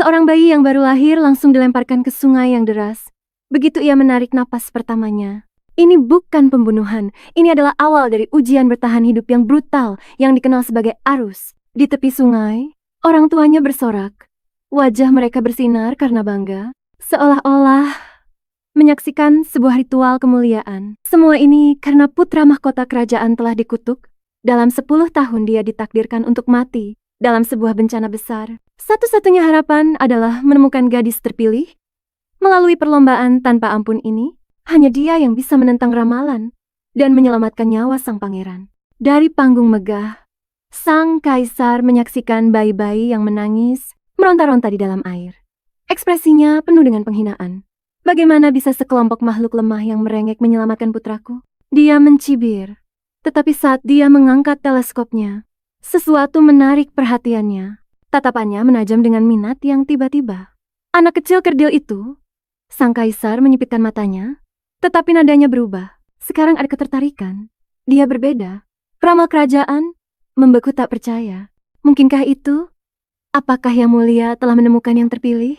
Seorang bayi yang baru lahir langsung dilemparkan ke sungai yang deras. Begitu ia menarik napas pertamanya. Ini bukan pembunuhan, ini adalah awal dari ujian bertahan hidup yang brutal yang dikenal sebagai arus. Di tepi sungai, orang tuanya bersorak. Wajah mereka bersinar karena bangga, seolah-olah menyaksikan sebuah ritual kemuliaan. Semua ini karena putra mahkota kerajaan telah dikutuk. Dalam 10 tahun dia ditakdirkan untuk mati dalam sebuah bencana besar. Satu-satunya harapan adalah menemukan gadis terpilih. Melalui perlombaan tanpa ampun ini, hanya dia yang bisa menentang ramalan dan menyelamatkan nyawa sang pangeran. Dari panggung megah, sang kaisar menyaksikan bayi-bayi yang menangis, meronta-ronta di dalam air. Ekspresinya penuh dengan penghinaan. Bagaimana bisa sekelompok makhluk lemah yang merengek menyelamatkan putraku? Dia mencibir. Tetapi saat dia mengangkat teleskopnya, sesuatu menarik perhatiannya. Tatapannya menajam dengan minat yang tiba-tiba. Anak kecil kerdil itu, sang kaisar menyipitkan matanya, tetapi nadanya berubah. Sekarang ada ketertarikan. Dia berbeda. Peramal kerajaan membeku tak percaya. Mungkinkah itu? Apakah Yang Mulia telah menemukan yang terpilih?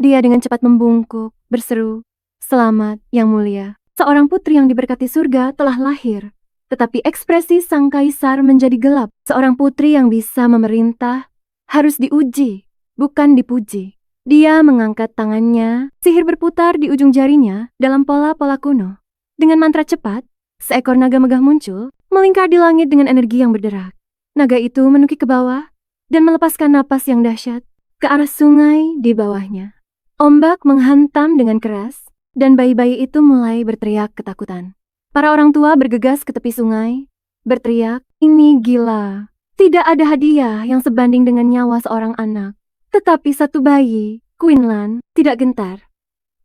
Dia dengan cepat membungkuk, berseru, "Selamat, Yang Mulia. Seorang putri yang diberkati surga telah lahir." Tetapi ekspresi sang kaisar menjadi gelap. Seorang putri yang bisa memerintah harus diuji, bukan dipuji. Dia mengangkat tangannya, sihir berputar di ujung jarinya dalam pola-pola kuno. Dengan mantra cepat, seekor naga megah muncul, melingkar di langit dengan energi yang berderak. Naga itu menukik ke bawah dan melepaskan napas yang dahsyat ke arah sungai di bawahnya. Ombak menghantam dengan keras, dan bayi-bayi itu mulai berteriak ketakutan. Para orang tua bergegas ke tepi sungai, berteriak, "Ini gila. Tidak ada hadiah yang sebanding dengan nyawa seorang anak." Tetapi satu bayi, Quinlan, tidak gentar.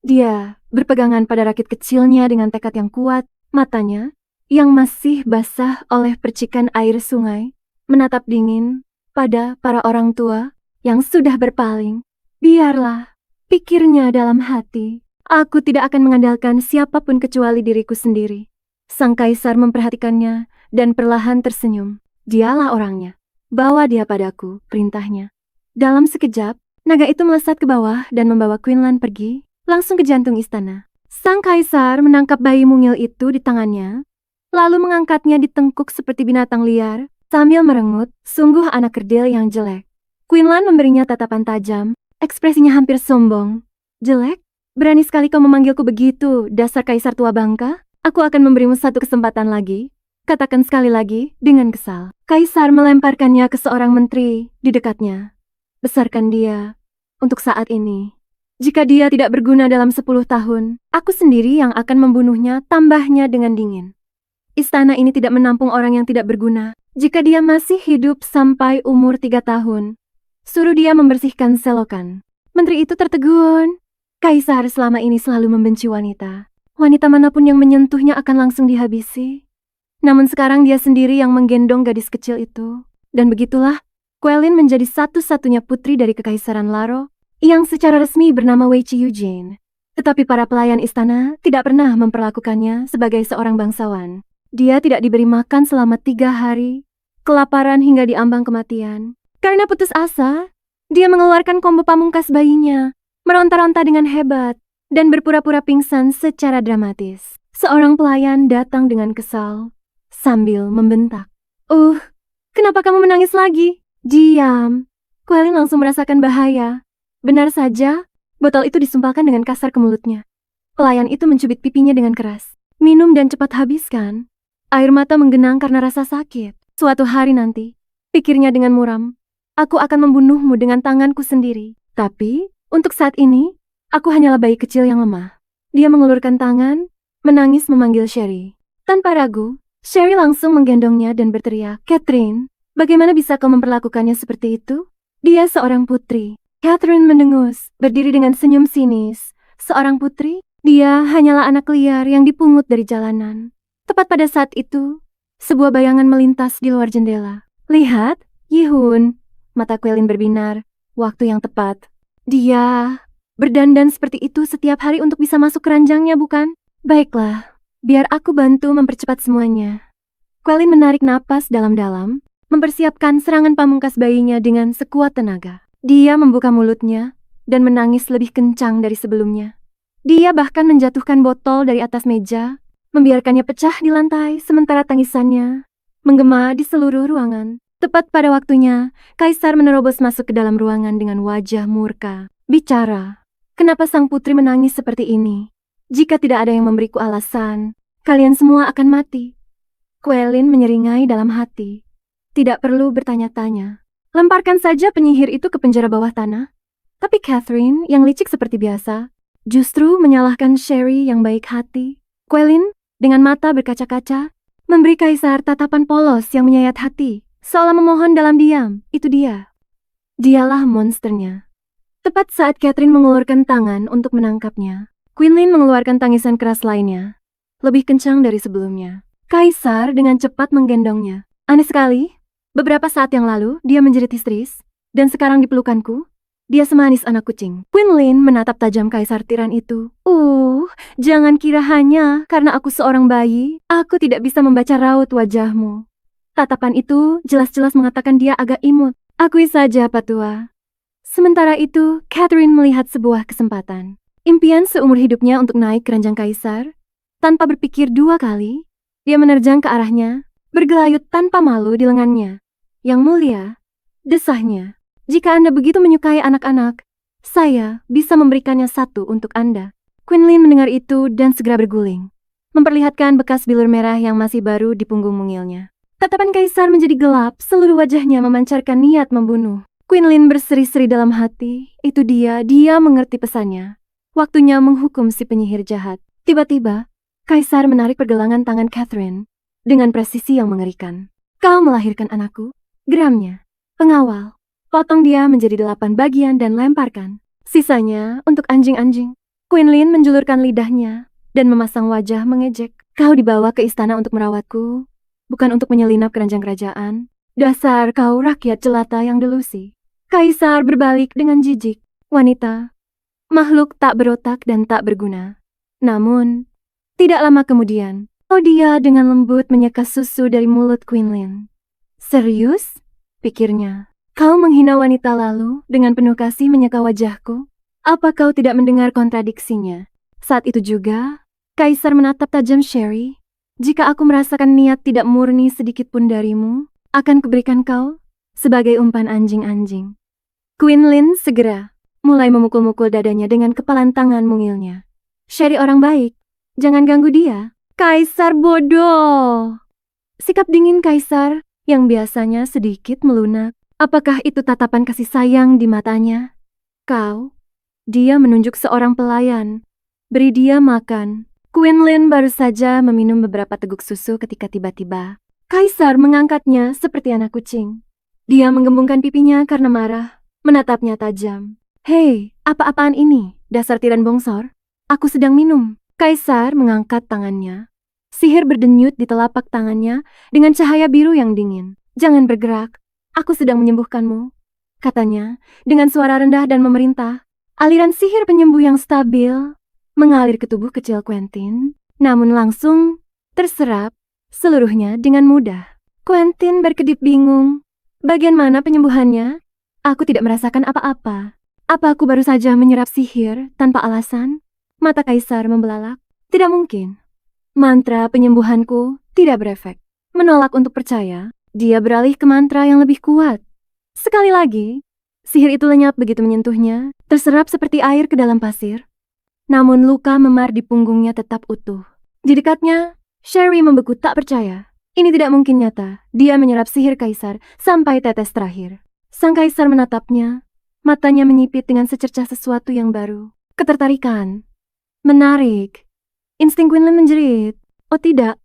Dia berpegangan pada rakit kecilnya dengan tekad yang kuat. Matanya, yang masih basah oleh percikan air sungai, menatap dingin pada para orang tua yang sudah berpaling. "Biarlah," pikirnya dalam hati, "aku tidak akan mengandalkan siapapun kecuali diriku sendiri." Sang kaisar memperhatikannya dan perlahan tersenyum. "Dialah orangnya. Bawa dia padaku," perintahnya. Dalam sekejap, naga itu melesat ke bawah dan membawa Quinlan pergi, langsung ke jantung istana. Sang kaisar menangkap bayi mungil itu di tangannya, lalu mengangkatnya di tengkuk seperti binatang liar, sambil merengut, "Sungguh anak kerdil yang jelek." Quinlan memberinya tatapan tajam, ekspresinya hampir sombong. "Jelek? Berani sekali kau memanggilku begitu, dasar kaisar tua bangka? Aku akan memberimu satu kesempatan lagi. Katakan sekali lagi dengan kesal." Kaisar melemparkannya ke seorang menteri di dekatnya. "Besarkan dia untuk saat ini. Jika dia tidak berguna dalam 10 tahun, aku sendiri yang akan membunuhnya," tambahnya dengan dingin. "Istana ini tidak menampung orang yang tidak berguna. Jika dia masih hidup sampai umur 3 tahun, suruh dia membersihkan selokan." Menteri itu tertegun. Kaisar selama ini selalu membenci wanita. Wanita manapun yang menyentuhnya akan langsung dihabisi. Namun sekarang dia sendiri yang menggendong gadis kecil itu. Dan begitulah, Quellin menjadi satu-satunya putri dari Kekaisaran Laro yang secara resmi bernama Wei Chi Eugene. Tetapi para pelayan istana tidak pernah memperlakukannya sebagai seorang bangsawan. Dia tidak diberi makan selama 3 hari, kelaparan hingga diambang kematian. Karena putus asa, dia mengeluarkan combo pamungkas bayinya, meronta-ronta dengan hebat, dan berpura-pura pingsan secara dramatis. Seorang pelayan datang dengan kesal, sambil membentak, kenapa kamu menangis lagi?" "Diam." Quellin langsung merasakan bahaya. Benar saja, botol itu disumpahkan dengan kasar ke mulutnya. Pelayan itu mencubit pipinya dengan keras. "Minum dan cepat habiskan." Air mata menggenang karena rasa sakit. "Suatu hari nanti," pikirnya dengan muram, "aku akan membunuhmu dengan tanganku sendiri. Tapi, untuk saat ini, aku hanyalah bayi kecil yang lemah." Dia mengulurkan tangan, menangis memanggil Sherry. Tanpa ragu, Sherry langsung menggendongnya dan berteriak, "Catherine, bagaimana bisa kau memperlakukannya seperti itu? Dia seorang putri." Catherine mendengus, berdiri dengan senyum sinis. Seorang putri? Dia hanyalah anak liar yang dipungut dari jalanan. Tepat pada saat itu, sebuah bayangan melintas di luar jendela. "Lihat, Yihun." Mata Quellin berbinar. Waktu yang tepat. Dia berdandan seperti itu setiap hari untuk bisa masuk keranjangnya, bukan? "Baiklah, biar aku bantu mempercepat semuanya." Quellin menarik napas dalam-dalam, mempersiapkan serangan pamungkas bayinya dengan sekuat tenaga. Dia membuka mulutnya, dan menangis lebih kencang dari sebelumnya. Dia bahkan menjatuhkan botol dari atas meja, membiarkannya pecah di lantai sementara tangisannya menggema di seluruh ruangan. Tepat pada waktunya, Kaisar menerobos masuk ke dalam ruangan dengan wajah murka. Bicara, kenapa sang putri menangis seperti ini? Jika tidak ada yang memberiku alasan, kalian semua akan mati. Quellin menyeringai dalam hati. Tidak perlu bertanya-tanya. Lemparkan saja penyihir itu ke penjara bawah tanah. Tapi Catherine, yang licik seperti biasa, justru menyalahkan Sherry yang baik hati. Quellin, dengan mata berkaca-kaca, memberi Kaisar tatapan polos yang menyayat hati, seolah memohon dalam diam. Itu dia. Dialah monsternya. Tepat saat Catherine mengulurkan tangan untuk menangkapnya, Quinlan mengeluarkan tangisan keras lainnya, lebih kencang dari sebelumnya. Kaisar dengan cepat menggendongnya. Aneh sekali, beberapa saat yang lalu dia menjerit histeris, dan sekarang di pelukanku, dia semanis anak kucing. Quinlan menatap tajam Kaisar tiran itu. Jangan kira hanya karena aku seorang bayi, aku tidak bisa membaca raut wajahmu. Tatapan itu jelas-jelas mengatakan dia agak imut. Akui saja, Patua. Sementara itu, Catherine melihat sebuah kesempatan. Impian seumur hidupnya untuk naik ke ranjang Kaisar. Tanpa berpikir dua kali, dia menerjang ke arahnya, bergelayut tanpa malu di lengannya. Yang mulia, desahnya, jika Anda begitu menyukai anak-anak, saya bisa memberikannya satu untuk Anda. Quinlan mendengar itu dan segera berguling, memperlihatkan bekas bilur merah yang masih baru di punggung mungilnya. Tatapan Kaisar menjadi gelap, seluruh wajahnya memancarkan niat membunuh. Quinlan berseri-seri dalam hati, itu dia mengerti pesannya. Waktunya menghukum si penyihir jahat. Tiba-tiba, Kaisar menarik pergelangan tangan Catherine dengan presisi yang mengerikan. Kau melahirkan anakku? Geramnya. Pengawal. Potong dia menjadi 8 bagian dan lemparkan. Sisanya untuk anjing-anjing. Quinlan menjulurkan lidahnya dan memasang wajah mengejek. Kau dibawa ke istana untuk merawatku, bukan untuk menyelinap keranjang kerajaan. Dasar kau rakyat jelata yang delusi. Kaisar berbalik dengan jijik. Wanita, makhluk tak berotak dan tak berguna. Namun, tidak lama kemudian, dia dengan lembut menyeka susu dari mulut Quinlan. Serius? Pikirnya. Kau menghina wanita lalu dengan penuh kasih menyeka wajahku? Apa kau tidak mendengar kontradiksinya? Saat itu juga, Kaisar menatap tajam Sherry. Jika aku merasakan niat tidak murni sedikit pun darimu, akan kuberikan kau sebagai umpan anjing-anjing. Quinlan segera mulai memukul-mukul dadanya dengan kepalan tangan mungilnya. Sherry orang baik, jangan ganggu dia. Kaisar bodoh. Sikap dingin Kaisar yang biasanya sedikit melunak. Apakah itu tatapan kasih sayang di matanya? Kau? Dia menunjuk seorang pelayan. Beri dia makan. Quinlan baru saja meminum beberapa teguk susu ketika tiba-tiba Kaisar mengangkatnya seperti anak kucing. Dia menggembungkan pipinya karena marah, menatapnya tajam. Hei, apa-apaan ini, dasar tiran bongsor? Aku sedang minum. Kaisar mengangkat tangannya. Sihir berdenyut di telapak tangannya dengan cahaya biru yang dingin. Jangan bergerak, aku sedang menyembuhkanmu, katanya dengan suara rendah dan memerintah. Aliran sihir penyembuh yang stabil mengalir ke tubuh kecil Quentin, namun langsung terserap seluruhnya dengan mudah. Quentin berkedip bingung. Bagian mana penyembuhannya? Aku tidak merasakan apa-apa. Apa aku baru saja menyerap sihir tanpa alasan? Mata Kaisar membelalak. Tidak mungkin. Mantra penyembuhanku tidak berefek. Menolak untuk percaya, dia beralih ke mantra yang lebih kuat. Sekali lagi, sihir itu lenyap begitu menyentuhnya, terserap seperti air ke dalam pasir. Namun luka memar di punggungnya tetap utuh. Di dekatnya, Sherry membeku tak percaya. Ini tidak mungkin nyata. Dia menyerap sihir Kaisar sampai tetes terakhir. Sang Kaisar menatapnya. Matanya menyipit dengan secercah sesuatu yang baru. Ketertarikan. Menarik. Insting Quinlan menjerit. Oh tidak.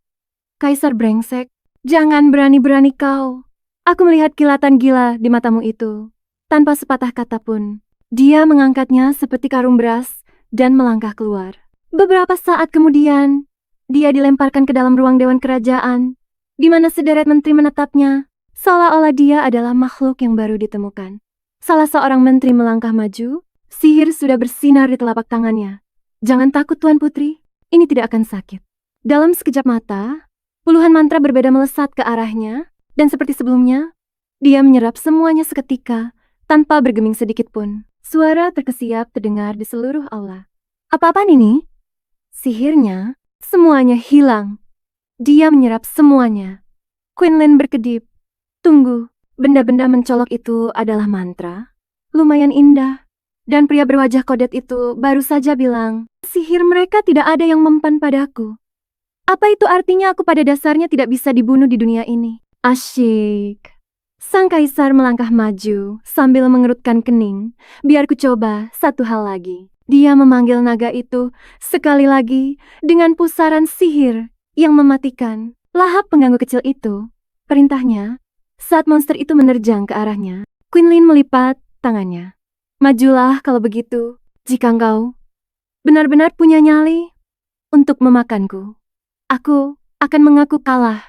Kaisar brengsek. Jangan berani-berani kau. Aku melihat kilatan gila di matamu itu. Tanpa sepatah kata pun, dia mengangkatnya seperti karung beras dan melangkah keluar. Beberapa saat kemudian, dia dilemparkan ke dalam ruang dewan kerajaan, di mana sederet menteri menatapnya, seolah-olah dia adalah makhluk yang baru ditemukan. Salah seorang menteri melangkah maju, sihir sudah bersinar di telapak tangannya. Jangan takut Tuan Putri, ini tidak akan sakit. Dalam sekejap mata, puluhan mantra berbeda melesat ke arahnya, dan seperti sebelumnya, dia menyerap semuanya seketika, tanpa bergeming sedikit pun. Suara terkesiap terdengar di seluruh aula. Apa-apaan ini? Sihirnya, semuanya hilang. Dia menyerap semuanya. Quinlan berkedip. Tunggu, benda-benda mencolok itu adalah mantra? Lumayan indah. Dan pria berwajah kodet itu baru saja bilang, sihir mereka tidak ada yang mempan padaku. Apa itu artinya aku pada dasarnya tidak bisa dibunuh di dunia ini? Asyik. Sang kaisar melangkah maju sambil mengerutkan kening. Biar ku coba satu hal lagi. Dia memanggil naga itu sekali lagi dengan pusaran sihir yang mematikan. Lahap pengganggu kecil itu, perintahnya, saat monster itu menerjang ke arahnya, Quinlan melipat tangannya. Majulah kalau begitu, jika engkau benar-benar punya nyali untuk memakanku. Aku akan mengaku kalah.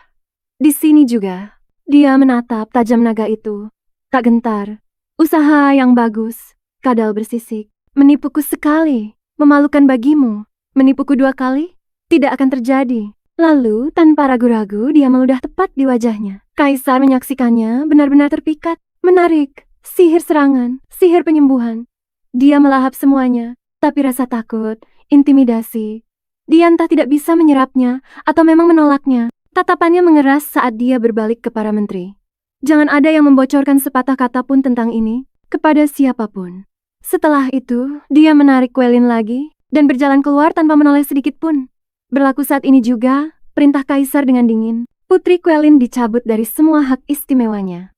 Di sini juga, dia menatap tajam naga itu. Tak gentar. Usaha yang bagus, kadal bersisik. Menipuku sekali, memalukan bagimu. Menipuku 2 kali, tidak akan terjadi. Lalu, tanpa ragu-ragu, dia meludah tepat di wajahnya. Kaisar menyaksikannya benar-benar terpikat. Menarik, sihir serangan, sihir penyembuhan. Dia melahap semuanya, tapi rasa takut, intimidasi. Dia entah tidak bisa menyerapnya, atau memang menolaknya. Tatapannya mengeras saat dia berbalik ke para menteri. Jangan ada yang membocorkan sepatah kata pun tentang ini, kepada siapapun. Setelah itu, dia menarik Quinlan lagi, dan berjalan keluar tanpa menoleh sedikit pun. Berlaku saat ini juga, perintah kaisar dengan dingin. Putri Quinlan dicabut dari semua hak istimewanya.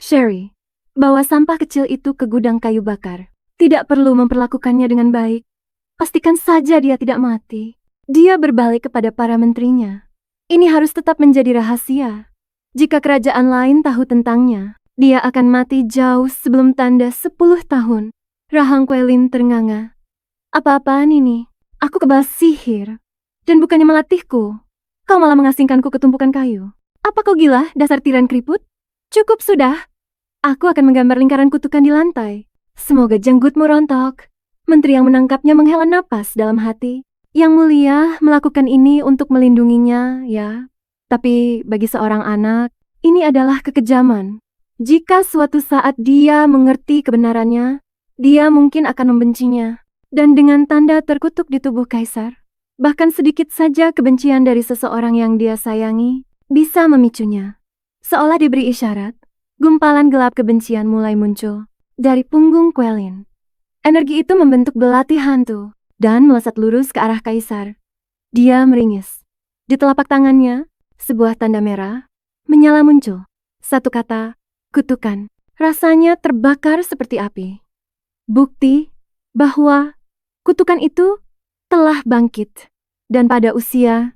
Sherry, bawa sampah kecil itu ke gudang kayu bakar. Tidak perlu memperlakukannya dengan baik. Pastikan saja dia tidak mati. Dia berbalik kepada para menterinya. Ini harus tetap menjadi rahasia. Jika kerajaan lain tahu tentangnya, dia akan mati jauh sebelum tanda 10 tahun. Rahang Quinlan ternganga. Apa-apaan ini? Aku kebal sihir. Dan bukannya melatihku. Kau malah mengasingkanku ke tumpukan kayu. Apa kau gila, dasar tiran keriput? Cukup sudah. Aku akan menggambar lingkaran kutukan di lantai. Semoga janggutmu rontok. Menteri yang menangkapnya menghela napas dalam hati. Yang mulia melakukan ini untuk melindunginya, ya. Tapi bagi seorang anak, ini adalah kekejaman. Jika suatu saat dia mengerti kebenarannya, dia mungkin akan membencinya. Dan dengan tanda terkutuk di tubuh kaisar, bahkan sedikit saja kebencian dari seseorang yang dia sayangi, bisa memicunya. Seolah diberi isyarat, gumpalan gelap kebencian mulai muncul dari punggung Quinlan. Energi itu membentuk belati hantu dan melesat lurus ke arah kaisar. Dia meringis. Di telapak tangannya, sebuah tanda merah menyala muncul. Satu kata, kutukan. Rasanya terbakar seperti api. Bukti bahwa kutukan itu telah bangkit. Dan pada usia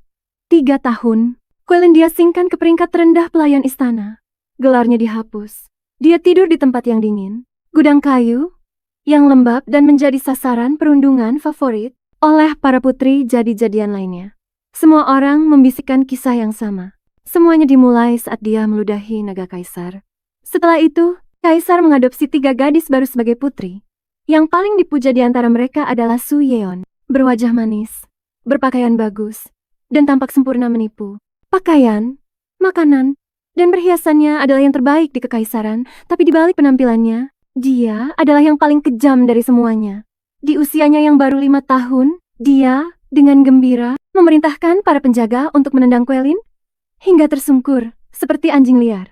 3 tahun, Quinlan diasingkan ke peringkat terendah pelayan istana. Gelarnya dihapus. Dia tidur di tempat yang dingin. Gudang kayu yang lembab dan menjadi sasaran perundungan favorit oleh para putri jadi-jadian lainnya. Semua orang membisikkan kisah yang sama. Semuanya dimulai saat dia meludahi naga kaisar. Setelah itu, kaisar mengadopsi 3 gadis baru sebagai putri. Yang paling dipuja di antara mereka adalah Su Yeon, berwajah manis, berpakaian bagus, dan tampak sempurna menipu. Pakaian, makanan, dan perhiasannya adalah yang terbaik di kekaisaran, tapi di balik penampilannya, dia adalah yang paling kejam dari semuanya. Di usianya yang baru 5 tahun, dia dengan gembira memerintahkan para penjaga untuk menendang Quinlan hingga tersungkur seperti anjing liar.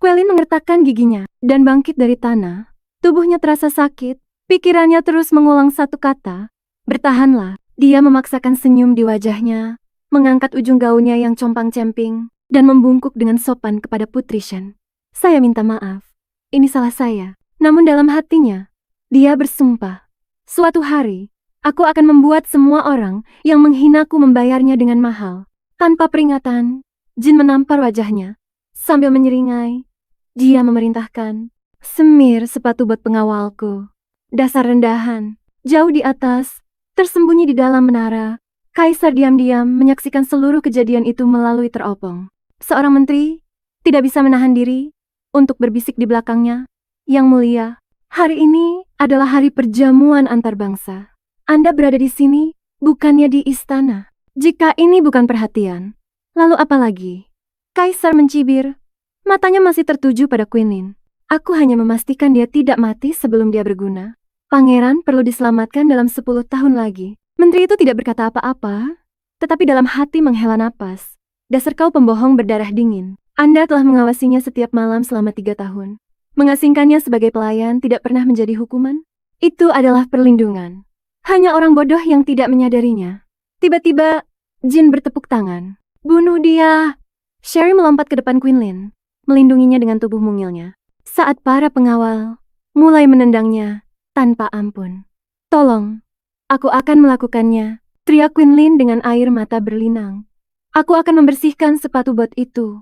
Quinlan mengertakkan giginya dan bangkit dari tanah. Tubuhnya terasa sakit, pikirannya terus mengulang satu kata, bertahanlah. Dia memaksakan senyum di wajahnya, mengangkat ujung gaunnya yang compang-camping, dan membungkuk dengan sopan kepada Putri Shen. Saya minta maaf, ini salah saya. Namun dalam hatinya, dia bersumpah, suatu hari, aku akan membuat semua orang yang menghinaku membayarnya dengan mahal. Tanpa peringatan, Jin menampar wajahnya. Sambil menyeringai, dia memerintahkan, semir sepatu buat pengawalku. Dasar rendahan, jauh di atas, tersembunyi di dalam menara. Kaisar diam-diam menyaksikan seluruh kejadian itu melalui teropong. Seorang menteri tidak bisa menahan diri untuk berbisik di belakangnya. Yang mulia, hari ini adalah hari perjamuan antar bangsa. Anda berada di sini, bukannya di istana. Jika ini bukan perhatian, lalu apa lagi? Kaisar mencibir. Matanya masih tertuju pada Quinlan. Aku hanya memastikan dia tidak mati sebelum dia berguna. Pangeran perlu diselamatkan dalam 10 tahun lagi. Menteri itu tidak berkata apa-apa, tetapi dalam hati menghela napas. Dasar kau pembohong berdarah dingin. Anda telah mengawasinya setiap malam selama 3 tahun. Mengasingkannya sebagai pelayan tidak pernah menjadi hukuman. Itu adalah perlindungan. Hanya orang bodoh yang tidak menyadarinya. Tiba-tiba, Jin bertepuk tangan. Bunuh dia! Sherry melompat ke depan Quinlan, melindunginya dengan tubuh mungilnya. Saat para pengawal mulai menendangnya tanpa ampun. Tolong, aku akan melakukannya, teriak Quinlan dengan air mata berlinang. Aku akan membersihkan sepatu bot itu.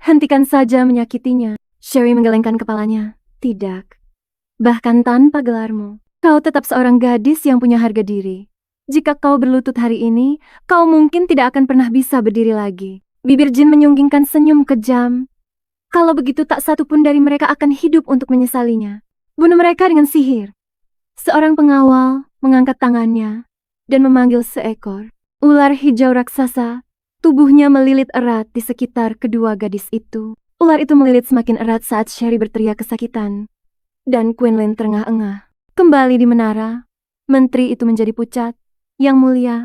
Hentikan saja menyakitinya. Sherry menggelengkan kepalanya. Tidak. Bahkan tanpa gelarmu, kau tetap seorang gadis yang punya harga diri. Jika kau berlutut hari ini, kau mungkin tidak akan pernah bisa berdiri lagi. Bibir Jin menyunggingkan senyum kejam. Kalau begitu tak satu pun dari mereka akan hidup untuk menyesalinya. Bunuh mereka dengan sihir. Seorang pengawal mengangkat tangannya dan memanggil seekor ular hijau raksasa. Tubuhnya melilit erat di sekitar kedua gadis itu. Ular itu melilit semakin erat saat Sherry berteriak kesakitan. Dan Quinlan terengah-engah. Kembali di menara, menteri itu menjadi pucat. Yang mulia,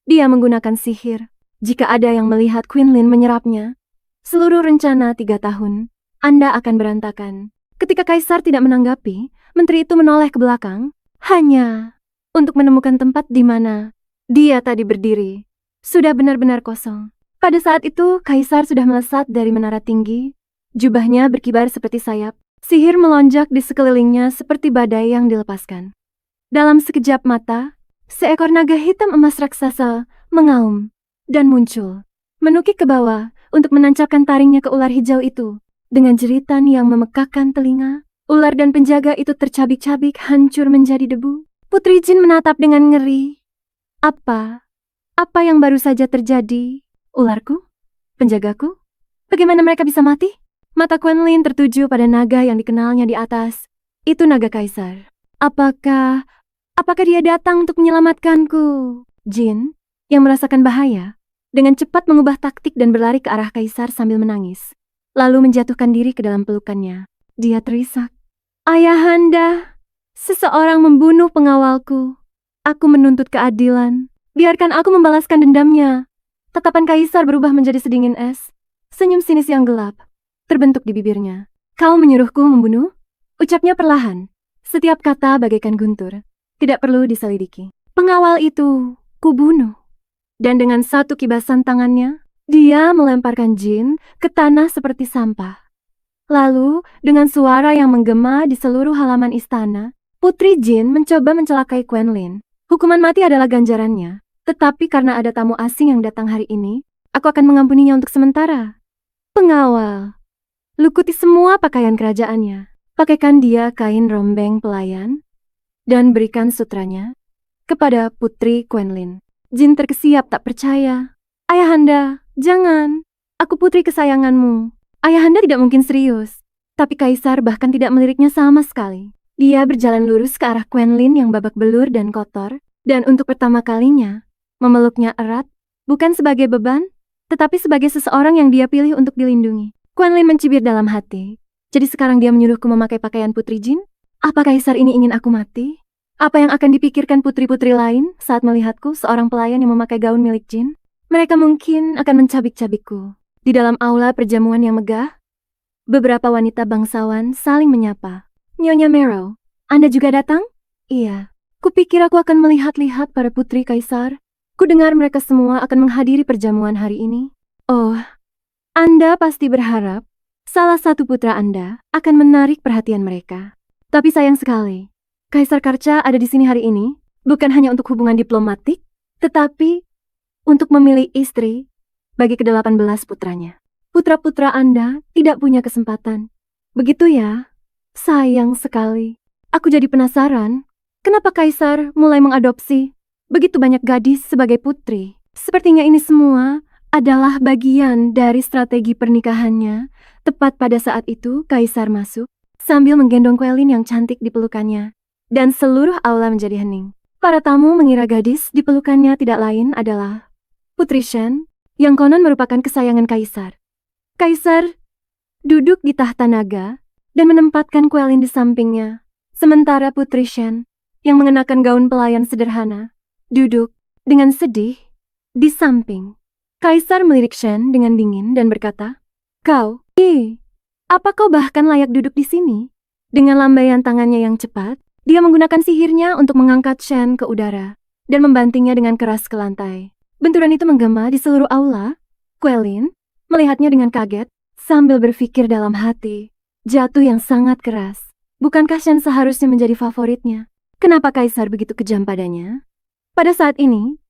dia menggunakan sihir. Jika ada yang melihat Quinlan menyerapnya, seluruh rencana 3 tahun, Anda akan berantakan. Ketika Kaisar tidak menanggapi, menteri itu menoleh ke belakang, hanya untuk menemukan tempat di mana dia tadi berdiri. Sudah benar-benar kosong. Pada saat itu, Kaisar sudah melesat dari menara tinggi. Jubahnya berkibar seperti sayap. Sihir melonjak di sekelilingnya seperti badai yang dilepaskan. Dalam sekejap mata, seekor naga hitam emas raksasa mengaum dan muncul, menukik ke bawah untuk menancapkan taringnya ke ular hijau itu. Dengan jeritan yang memekakkan telinga, ular dan penjaga itu tercabik-cabik hancur menjadi debu. Putri Jin menatap dengan ngeri. Apa yang baru saja terjadi? Ularku? Penjagaku? Bagaimana mereka bisa mati? Mata Quinlan tertuju pada naga yang dikenalnya di atas. Itu naga Kaisar. Apakah dia datang untuk menyelamatkanku? Jin, yang merasakan bahaya, dengan cepat mengubah taktik dan berlari ke arah Kaisar sambil menangis. Lalu menjatuhkan diri ke dalam pelukannya. Dia terisak. Ayahanda, seseorang membunuh pengawalku. Aku menuntut keadilan. Biarkan aku membalaskan dendamnya. Tatapan Kaisar berubah menjadi sedingin es. Senyum sinis yang gelap terbentuk di bibirnya. Kau menyuruhku membunuh? Ucapnya perlahan. Setiap kata bagaikan guntur. Tidak perlu diselidiki. Pengawal itu kubunuh. Dan dengan satu kibasan tangannya, dia melemparkan Jin ke tanah seperti sampah. Lalu, dengan suara yang menggema di seluruh halaman istana, Putri Jin mencoba mencelakai Quinlan. Hukuman mati adalah ganjarannya. Tetapi karena ada tamu asing yang datang hari ini, aku akan mengampuninya untuk sementara. Pengawal, lukuti semua pakaian kerajaannya. Pakaikan dia kain rombeng pelayan, dan berikan sutranya kepada Putri Quinlan. Jin terkesiap tak percaya. Ayahanda, jangan. Aku putri kesayanganmu. Ayahanda tidak mungkin serius. Tapi Kaisar bahkan tidak meliriknya sama sekali. Dia berjalan lurus ke arah Quinlan yang babak belur dan kotor, dan untuk pertama kalinya, memeluknya erat, bukan sebagai beban, tetapi sebagai seseorang yang dia pilih untuk dilindungi. Quinlan mencibir dalam hati. Jadi sekarang dia menyuruhku memakai pakaian Putri Jin? Apa Kaisar ini ingin aku mati? Apa yang akan dipikirkan putri-putri lain saat melihatku seorang pelayan yang memakai gaun milik Jin? Mereka mungkin akan mencabik-cabikku. Di dalam aula perjamuan yang megah, beberapa wanita bangsawan saling menyapa. Nyonya Meryl, Anda juga datang? Iya. Kupikir aku akan melihat-lihat para putri Kaisar. Kudengar mereka semua akan menghadiri perjamuan hari ini. Oh, Anda pasti berharap salah satu putra Anda akan menarik perhatian mereka. Tapi sayang sekali, Kaisar Karca ada di sini hari ini bukan hanya untuk hubungan diplomatik, tetapi untuk memilih istri bagi ke-18 putranya. Putra-putra Anda tidak punya kesempatan. Begitu ya? Sayang sekali. Aku jadi penasaran, kenapa Kaisar mulai mengadopsi begitu banyak gadis sebagai putri? Sepertinya ini semua adalah bagian dari strategi pernikahannya. Tepat pada saat itu, Kaisar masuk sambil menggendong Quinlan yang cantik di pelukannya. Dan seluruh aula menjadi hening. Para tamu mengira gadis di pelukannya tidak lain adalah Putri Shen, yang konon merupakan kesayangan Kaisar. Kaisar duduk di tahta naga dan menempatkan Quinlan di sampingnya, sementara Putri Shen yang mengenakan gaun pelayan sederhana, duduk dengan sedih di samping. Kaisar melirik Shen dengan dingin dan berkata, "Kau, apa kau bahkan layak duduk di sini?" Dengan lambaian tangannya yang cepat, dia menggunakan sihirnya untuk mengangkat Shen ke udara dan membantingnya dengan keras ke lantai. Benturan itu menggema di seluruh aula. Quelin melihatnya dengan kaget sambil berpikir dalam hati, jatuh yang sangat keras. Bukankah Shen seharusnya menjadi favoritnya? Kenapa Kaisar begitu kejam padanya? Pada saat ini,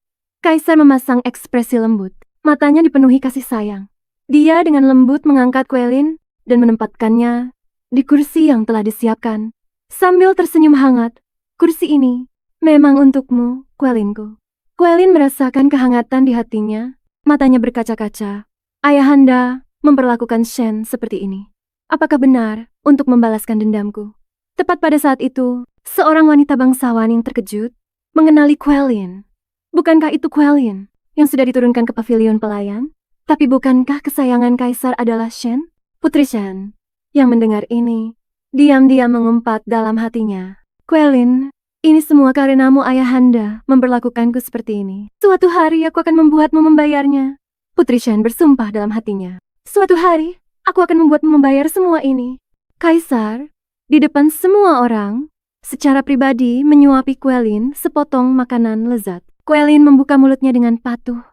Kaisar memasang ekspresi lembut. Matanya dipenuhi kasih sayang. Dia dengan lembut mengangkat Quelin dan menempatkannya di kursi yang telah disiapkan. Sambil tersenyum hangat, "Kursi ini memang untukmu, Quelinku." Quelin merasakan kehangatan di hatinya. Matanya berkaca-kaca. Ayahanda memperlakukan Shen seperti ini. Apakah benar untuk membalaskan dendamku? Tepat pada saat itu, seorang wanita bangsawan yang terkejut mengenali Quelin. Bukankah itu Quelin yang sudah diturunkan ke pavilion pelayan? Tapi bukankah kesayangan Kaisar adalah Shen? Putri Shen yang mendengar ini, diam-diam mengumpat dalam hatinya. "Quelin, ini semua karenamu ayahanda memperlakukanku seperti ini. Suatu hari aku akan membuatmu membayarnya." Putri Shen bersumpah dalam hatinya. "Suatu hari, aku akan membuatmu membayar semua ini." Kaisar, di depan semua orang, secara pribadi menyuapi Quelin sepotong makanan lezat. Quelin membuka mulutnya dengan patuh.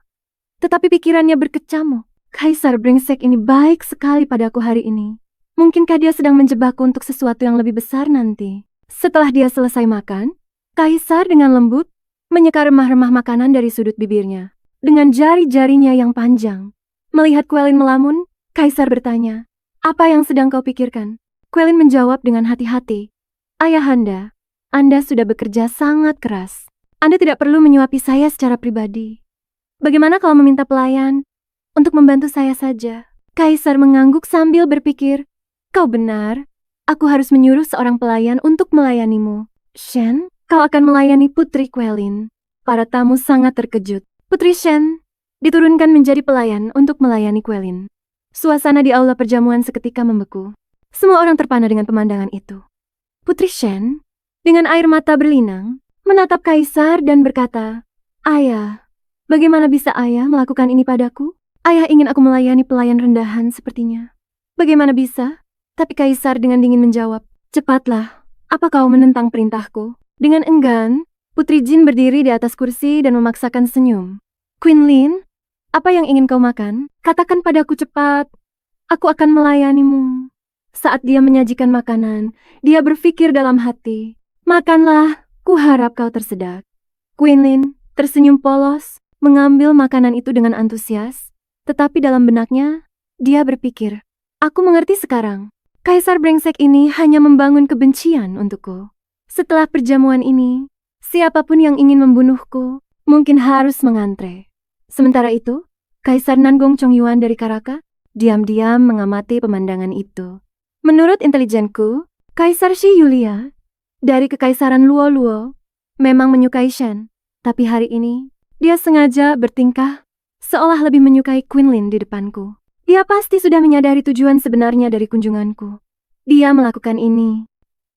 Tetapi pikirannya berkecamuk. Kaisar brengsek ini baik sekali padaku hari ini. Mungkinkah dia sedang menjebakku untuk sesuatu yang lebih besar nanti? Setelah dia selesai makan, Kaisar dengan lembut menyeka remah-remah makanan dari sudut bibirnya dengan jari-jarinya yang panjang. Melihat Quelin melamun, Kaisar bertanya, "Apa yang sedang kau pikirkan?" Quelin menjawab dengan hati-hati, "Ayahanda, Anda sudah bekerja sangat keras. Anda tidak perlu menyuapi saya secara pribadi. Bagaimana kalau meminta pelayan untuk membantu saya saja?" Kaisar mengangguk sambil berpikir, "Kau benar. Aku harus menyuruh seorang pelayan untuk melayanimu. Shen, kau akan melayani Putri Quelin." Para tamu sangat terkejut. Putri Shen diturunkan menjadi pelayan untuk melayani Quelin. Suasana di aula perjamuan seketika membeku. Semua orang terpana dengan pemandangan itu. Putri Shen dengan air mata berlinang menatap Kaisar dan berkata, "Ayah, bagaimana bisa ayah melakukan ini padaku? Ayah ingin aku melayani pelayan rendahan sepertinya." "Bagaimana bisa?" Tapi Kaisar dengan dingin menjawab, "Cepatlah, apa kau menentang perintahku?" Dengan enggan, Putri Jin berdiri di atas kursi dan memaksakan senyum. "Quinlin, apa yang ingin kau makan? Katakan padaku cepat. Aku akan melayanimu." Saat dia menyajikan makanan, dia berpikir dalam hati, "Makanlah, kuharap kau tersedak." Quinlin tersenyum polos, mengambil makanan itu dengan antusias, tetapi dalam benaknya, dia berpikir, "Aku mengerti sekarang. Kaisar brengsek ini hanya membangun kebencian untukku. Setelah perjamuan ini, siapapun yang ingin membunuhku mungkin harus mengantre." Sementara itu, Kaisar Nangong Chongyuan dari Karaka diam-diam mengamati pemandangan itu. "Menurut intelijenku, Kaisar Shi Yulia dari Kekaisaran Luo-Luo memang menyukai Shen, tapi hari ini dia sengaja bertingkah seolah lebih menyukai Quinlin di depanku. Dia pasti sudah menyadari tujuan sebenarnya dari kunjunganku. Dia melakukan ini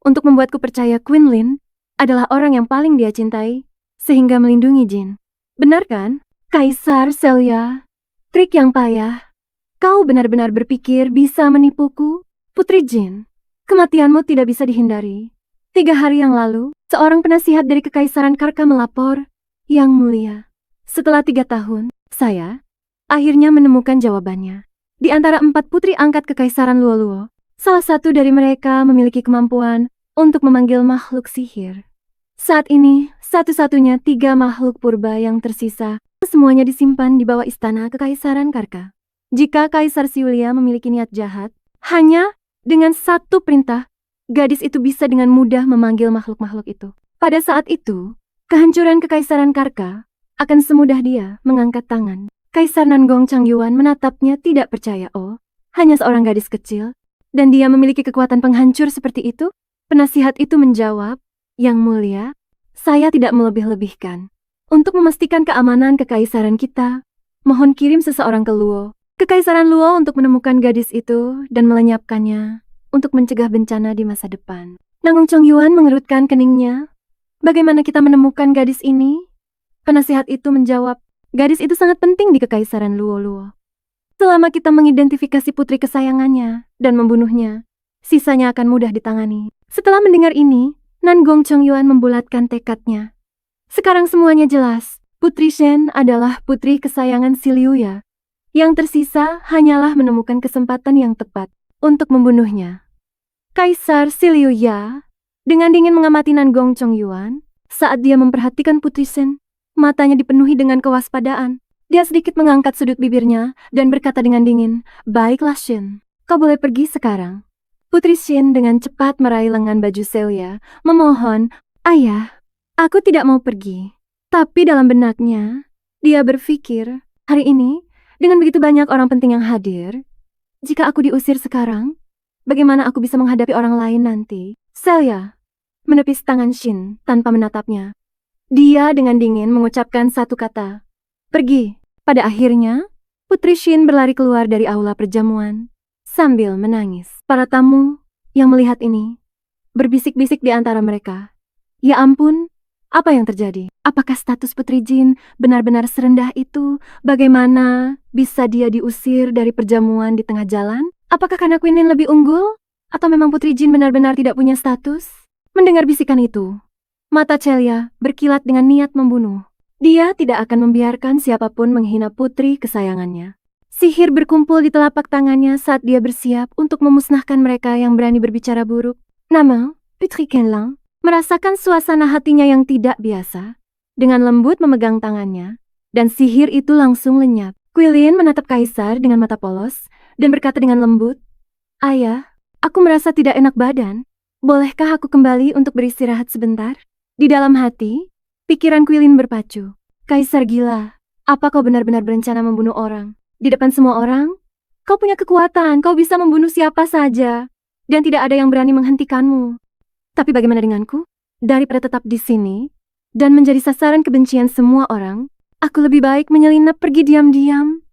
untuk membuatku percaya Quinlin adalah orang yang paling dia cintai, sehingga melindungi Jin. Benar kan, Kaisar Celia? Trik yang payah. Kau benar-benar berpikir bisa menipuku? Putri Jin, kematianmu tidak bisa dihindari. 3 hari yang lalu, seorang penasihat dari Kekaisaran Karka melapor, Yang Mulia. Setelah 3 tahun, saya akhirnya menemukan jawabannya. Di antara 4 putri angkat Kekaisaran Luo-Luo, salah satu dari mereka memiliki kemampuan untuk memanggil makhluk sihir. Saat ini, satu-satunya 3 makhluk purba yang tersisa, semuanya disimpan di bawah istana Kekaisaran Karka. Jika Kaisar Siulia memiliki niat jahat, hanya dengan 1 perintah, gadis itu bisa dengan mudah memanggil makhluk-makhluk itu. Pada saat itu, kehancuran Kekaisaran Karka akan semudah dia mengangkat tangan. Kaisar Nangong Chongyuan menatapnya tidak percaya. "Oh, hanya seorang gadis kecil, dan dia memiliki kekuatan penghancur seperti itu?" Penasihat itu menjawab, "Yang Mulia, saya tidak melebih-lebihkan. Untuk memastikan keamanan kekaisaran kita, mohon kirim seseorang ke Luo, Kekaisaran Luo untuk menemukan gadis itu dan melenyapkannya untuk mencegah bencana di masa depan." Nangong Chongyuan mengerutkan keningnya. Bagaimana kita menemukan gadis ini? Penasihat itu menjawab, gadis itu sangat penting di Kekaisaran Luo-Luo. Selama kita mengidentifikasi putri kesayangannya dan membunuhnya, sisanya akan mudah ditangani. Setelah mendengar ini, Nan Gong Chongyuan membulatkan tekadnya. Sekarang semuanya jelas, Putri Shen adalah putri kesayangan si Liu Ya. Yang tersisa hanyalah menemukan kesempatan yang tepat untuk membunuhnya. Kaisar si Liu Ya dengan dingin mengamati Nan Gong Chongyuan saat dia memperhatikan Putri Shen. Matanya dipenuhi dengan kewaspadaan. Dia sedikit mengangkat sudut bibirnya dan berkata dengan dingin, "Baiklah Shen, kau boleh pergi sekarang." Putri Shen dengan cepat meraih lengan baju Seuya, memohon, "Ayah, aku tidak mau pergi." Tapi dalam benaknya, dia berpikir, hari ini, dengan begitu banyak orang penting yang hadir, jika aku diusir sekarang, bagaimana aku bisa menghadapi orang lain nanti? Seuya menepis tangan Shin tanpa menatapnya. Dia dengan dingin mengucapkan satu kata, "Pergi." Pada akhirnya, Putri Shin berlari keluar dari aula perjamuan sambil menangis. Para tamu yang melihat ini berbisik-bisik di antara mereka. Ya ampun, apa yang terjadi? Apakah status Putri Jin benar-benar serendah itu? Bagaimana bisa dia diusir dari perjamuan di tengah jalan? Apakah karena Queen Lin lebih unggul? Atau memang Putri Jin benar-benar tidak punya status? Mendengar bisikan itu, mata Celia berkilat dengan niat membunuh. Dia tidak akan membiarkan siapapun menghina putri kesayangannya. Sihir berkumpul di telapak tangannya saat dia bersiap untuk memusnahkan mereka yang berani berbicara buruk. Namun, Putri Qianlang merasakan suasana hatinya yang tidak biasa. Dengan lembut memegang tangannya, dan sihir itu langsung lenyap. Quilin menatap Kaisar dengan mata polos dan berkata dengan lembut, "Ayah, aku merasa tidak enak badan. Bolehkah aku kembali untuk beristirahat sebentar?" Di dalam hati, pikiran Quilin berpacu. "Kaisar gila, apa kau benar-benar berencana membunuh orang? Di depan semua orang? Kau punya kekuatan, kau bisa membunuh siapa saja. Dan tidak ada yang berani menghentikanmu. Tapi bagaimana denganku? Daripada tetap di sini, dan menjadi sasaran kebencian semua orang, aku lebih baik menyelinap pergi diam-diam."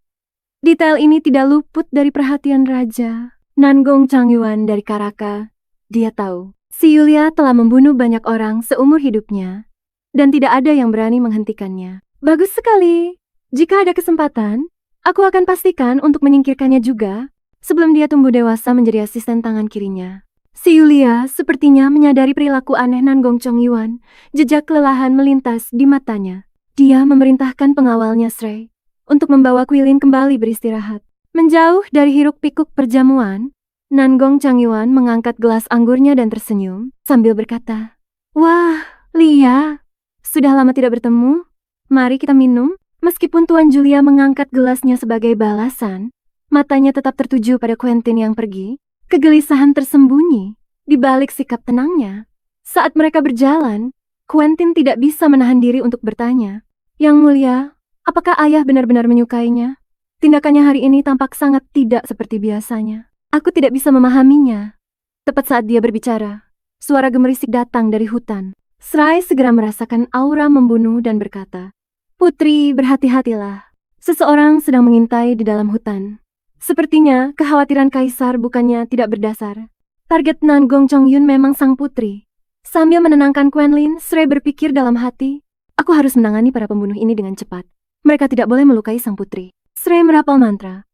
Detail ini tidak luput dari perhatian Raja. Nan Gong Chongyuan dari Karaka. Dia tahu, si Yulia telah membunuh banyak orang seumur hidupnya. Dan tidak ada yang berani menghentikannya. Bagus sekali. Jika ada kesempatan, aku akan pastikan untuk menyingkirkannya juga sebelum dia tumbuh dewasa menjadi asisten tangan kirinya. Si Yulia sepertinya menyadari perilaku aneh Nan Gong Chongyuan. Jejak kelelahan melintas di matanya. Dia memerintahkan pengawalnya Srey untuk membawa Quilin kembali beristirahat. Menjauh dari hiruk-pikuk perjamuan, Nan Gong Chongyuan mengangkat gelas anggurnya dan tersenyum sambil berkata, "Wah, Lia, sudah lama tidak bertemu. Mari kita minum." Meskipun Tuan Julia mengangkat gelasnya sebagai balasan, matanya tetap tertuju pada Quentin yang pergi. Kegelisahan tersembunyi di balik sikap tenangnya. Saat mereka berjalan, Quentin tidak bisa menahan diri untuk bertanya, "Yang Mulia, apakah ayah benar-benar menyukainya? Tindakannya hari ini tampak sangat tidak seperti biasanya. Aku tidak bisa memahaminya." Tepat saat dia berbicara, suara gemerisik datang dari hutan. Srey segera merasakan aura membunuh dan berkata, "Putri, berhati-hatilah. Seseorang sedang mengintai di dalam hutan." Sepertinya kekhawatiran Kaisar bukannya tidak berdasar. Target Nan Gong Chongyun memang sang putri. Sambil menenangkan Quentin, Srey berpikir dalam hati, "Aku harus menangani para pembunuh ini dengan cepat. Mereka tidak boleh melukai sang putri." Srey merapal mantra.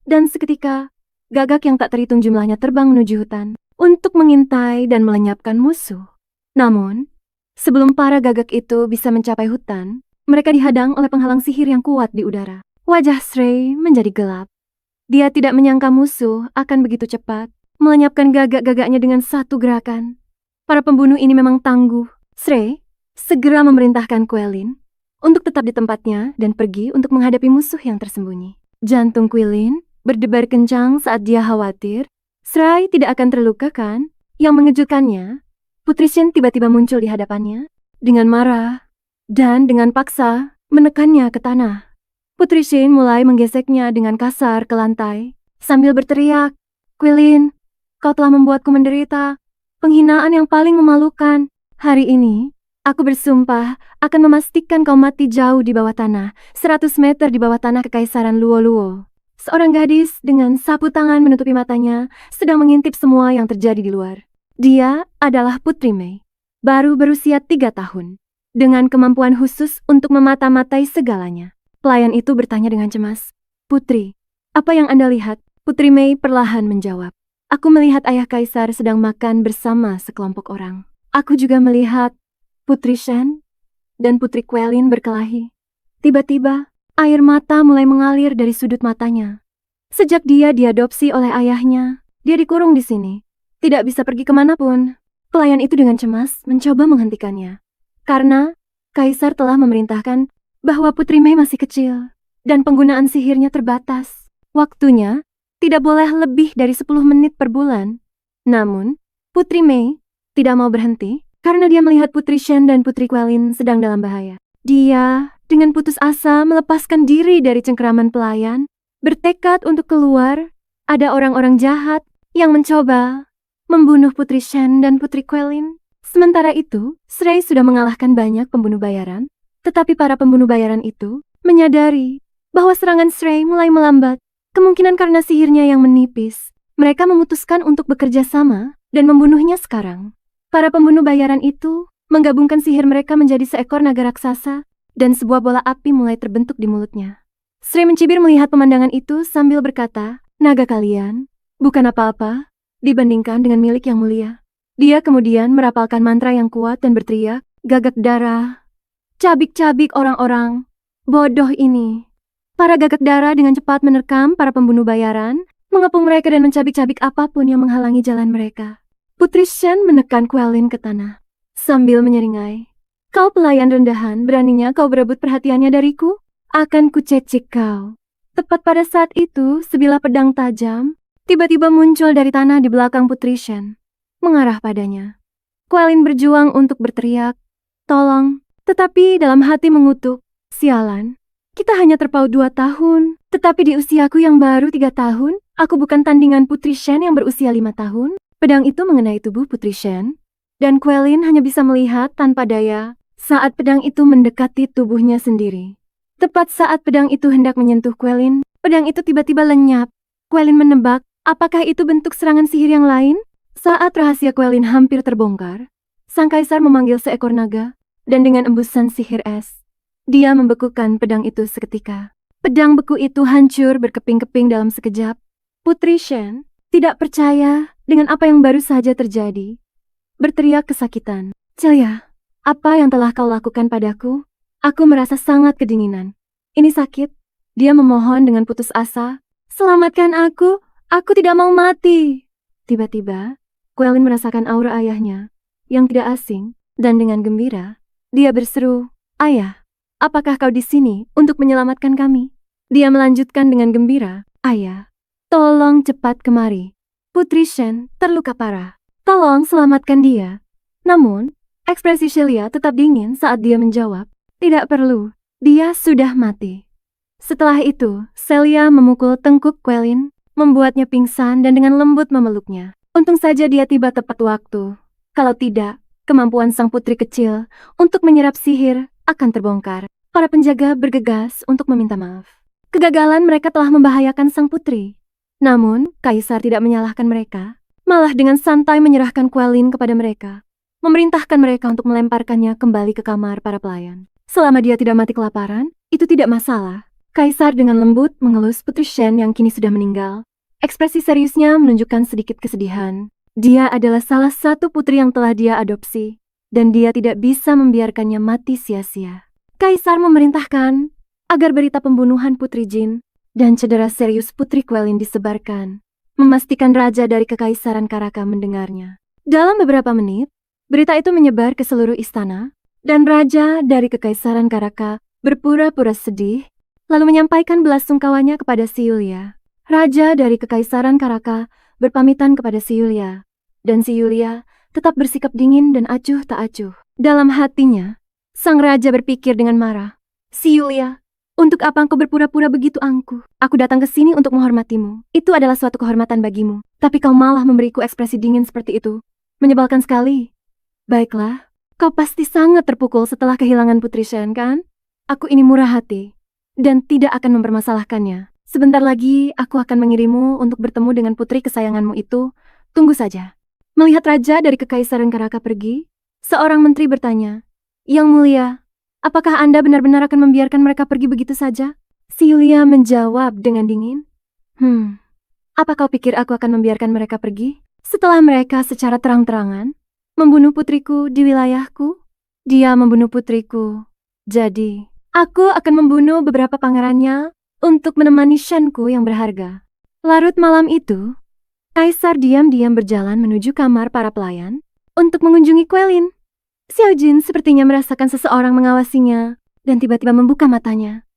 Dan seketika, gagak yang tak terhitung jumlahnya terbang menuju hutan untuk mengintai dan melenyapkan musuh. Namun, sebelum para gagak itu bisa mencapai hutan, mereka dihadang oleh penghalang sihir yang kuat di udara. Wajah Srey menjadi gelap. Dia tidak menyangka musuh akan begitu cepat melenyapkan gagak-gagaknya dengan satu gerakan. Para pembunuh ini memang tangguh. Srey segera memerintahkan Quilin untuk tetap di tempatnya dan pergi untuk menghadapi musuh yang tersembunyi. Jantung Quilin berdebar kencang saat dia khawatir Srey tidak akan terluka kan? Yang mengejutkannya, Putri Shen tiba-tiba muncul di hadapannya dengan marah dan dengan paksa menekannya ke tanah. Putri Shen mulai menggeseknya dengan kasar ke lantai sambil berteriak, "Quilin, kau telah membuatku menderita. Penghinaan yang paling memalukan. Hari ini, aku bersumpah akan memastikan kau mati jauh di bawah tanah, 100 meter di bawah tanah Kekaisaran Luo-Luo." Seorang gadis dengan sapu tangan menutupi matanya sedang mengintip semua yang terjadi di luar. Dia adalah Putri Mei. baru berusia 3 tahun, dengan kemampuan khusus untuk memata-matai segalanya. Pelayan itu bertanya dengan cemas, "Putri, apa yang Anda lihat?" Putri Mei perlahan menjawab, "Aku melihat ayah kaisar sedang makan bersama sekelompok orang. Aku juga melihat Putri Shen dan Putri Quelin berkelahi." Tiba-tiba, air mata mulai mengalir dari sudut matanya. Sejak dia diadopsi oleh ayahnya, dia dikurung di sini. Tidak bisa pergi kemanapun. Pelayan itu dengan cemas mencoba menghentikannya. Karena Kaisar telah memerintahkan bahwa Putri Mei masih kecil dan penggunaan sihirnya terbatas. Waktunya tidak boleh lebih dari 10 menit per bulan. Namun, Putri Mei tidak mau berhenti karena dia melihat Putri Shen dan Putri Quelin sedang dalam bahaya. Dia dengan putus asa melepaskan diri dari cengkeraman pelayan, bertekad untuk keluar. Ada orang-orang jahat yang mencoba membunuh Putri Shen dan Putri Quelin. Sementara itu, Shrey sudah mengalahkan banyak pembunuh bayaran, tetapi para pembunuh bayaran itu menyadari bahwa serangan Shrey mulai melambat, kemungkinan karena sihirnya yang menipis. Mereka memutuskan untuk bekerja sama dan membunuhnya sekarang. Para pembunuh bayaran itu menggabungkan sihir mereka menjadi seekor naga raksasa, dan sebuah bola api mulai terbentuk di mulutnya. Shrey mencibir melihat pemandangan itu sambil berkata, "Naga kalian bukan apa-apa dibandingkan dengan milik yang mulia." Dia kemudian merapalkan mantra yang kuat dan berteriak, "Gagak darah, cabik-cabik orang-orang bodoh ini." Para gagak darah dengan cepat menerkam para pembunuh bayaran, mengepung mereka dan mencabik-cabik apapun yang menghalangi jalan mereka. Putri Shen menekan Quelin ke tanah sambil menyeringai, "Kau pelayan rendahan, beraninya kau berebut perhatiannya dariku? Akan kucecik kau." Tepat pada saat itu, sebilah pedang tajam tiba-tiba muncul dari tanah di belakang Putri Shen, mengarah padanya. Quelin berjuang untuk berteriak, "Tolong," tetapi dalam hati mengutuk, "Sialan, kita hanya terpaut 2 tahun, tetapi di usiaku yang baru 3 tahun, aku bukan tandingan Putri Shen yang berusia 5 tahun." Pedang itu mengenai tubuh Putri Shen, dan Quelin hanya bisa melihat tanpa daya saat pedang itu mendekati tubuhnya sendiri. Tepat saat pedang itu hendak menyentuh Quelin, pedang itu tiba-tiba lenyap. Quelin menebak, apakah itu bentuk serangan sihir yang lain? Saat rahasia Quelin hampir terbongkar, sang kaisar memanggil seekor naga, dan dengan embusan sihir es, dia membekukan pedang itu seketika. Pedang beku itu hancur berkeping-keping dalam sekejap. Putri Shen tidak percaya dengan apa yang baru saja terjadi, berteriak kesakitan, "Celia, apa yang telah kau lakukan padaku? Aku merasa sangat kedinginan. Ini sakit." Dia memohon dengan putus asa, "Selamatkan aku tidak mau mati." Tiba-tiba, Quelin merasakan aura ayahnya yang tidak asing, dan dengan gembira, dia berseru, "Ayah, apakah kau di sini untuk menyelamatkan kami?" Dia melanjutkan dengan gembira, "Ayah, tolong cepat kemari. Putri Shen terluka parah. Tolong selamatkan dia." Namun, ekspresi Celia tetap dingin saat dia menjawab, "Tidak perlu, dia sudah mati." Setelah itu, Celia memukul tengkuk Quelin, membuatnya pingsan dan dengan lembut memeluknya. Untung saja dia tiba tepat waktu. Kalau tidak, kemampuan sang putri kecil untuk menyerap sihir akan terbongkar. Para penjaga bergegas untuk meminta maaf. Kegagalan mereka telah membahayakan sang putri. Namun, Kaisar tidak menyalahkan mereka, malah dengan santai menyerahkan Quelin kepada mereka, memerintahkan mereka untuk melemparkannya kembali ke kamar para pelayan. Selama dia tidak mati kelaparan, itu tidak masalah. Kaisar dengan lembut mengelus Putri Shen yang kini sudah meninggal. Ekspresi seriusnya menunjukkan sedikit kesedihan. Dia adalah salah satu putri yang telah dia adopsi, dan dia tidak bisa membiarkannya mati sia-sia. Kaisar memerintahkan agar berita pembunuhan Putri Jin dan cedera serius Putri Quelin disebarkan, memastikan raja dari Kekaisaran Karaka mendengarnya. Dalam beberapa menit, berita itu menyebar ke seluruh istana, dan raja dari Kekaisaran Karaka berpura-pura sedih, lalu menyampaikan belasungkawanya kepada si Yulia. Raja dari Kekaisaran Karaka berpamitan kepada si Yulia, dan si Yulia tetap bersikap dingin dan acuh tak acuh. Dalam hatinya, sang raja berpikir dengan marah, "Si Yulia, untuk apa engkau berpura-pura begitu angkuh? Aku datang ke sini untuk menghormatimu. Itu adalah suatu kehormatan bagimu. Tapi kau malah memberiku ekspresi dingin seperti itu. Menyebalkan sekali." "Baiklah, kau pasti sangat terpukul setelah kehilangan Putri Shen, kan? Aku ini murah hati, dan tidak akan mempermasalahkannya. Sebentar lagi aku akan mengirimmu untuk bertemu dengan putri kesayanganmu itu. Tunggu saja." Melihat raja dari Kekaisaran Karaka pergi, Seorang menteri bertanya, "Yang mulia, apakah Anda benar-benar akan membiarkan mereka pergi begitu saja?" Si Yulia menjawab dengan dingin, apa kau pikir aku akan membiarkan mereka pergi? Setelah mereka secara terang-terangan membunuh putriku di wilayahku, dia membunuh putriku. Jadi, aku akan membunuh beberapa pangerannya untuk menemani Shenku yang berharga. Larut malam itu, Kaisar diam-diam berjalan menuju kamar para pelayan untuk mengunjungi Quelin. Xiao Jin sepertinya merasakan seseorang mengawasinya dan tiba-tiba membuka matanya.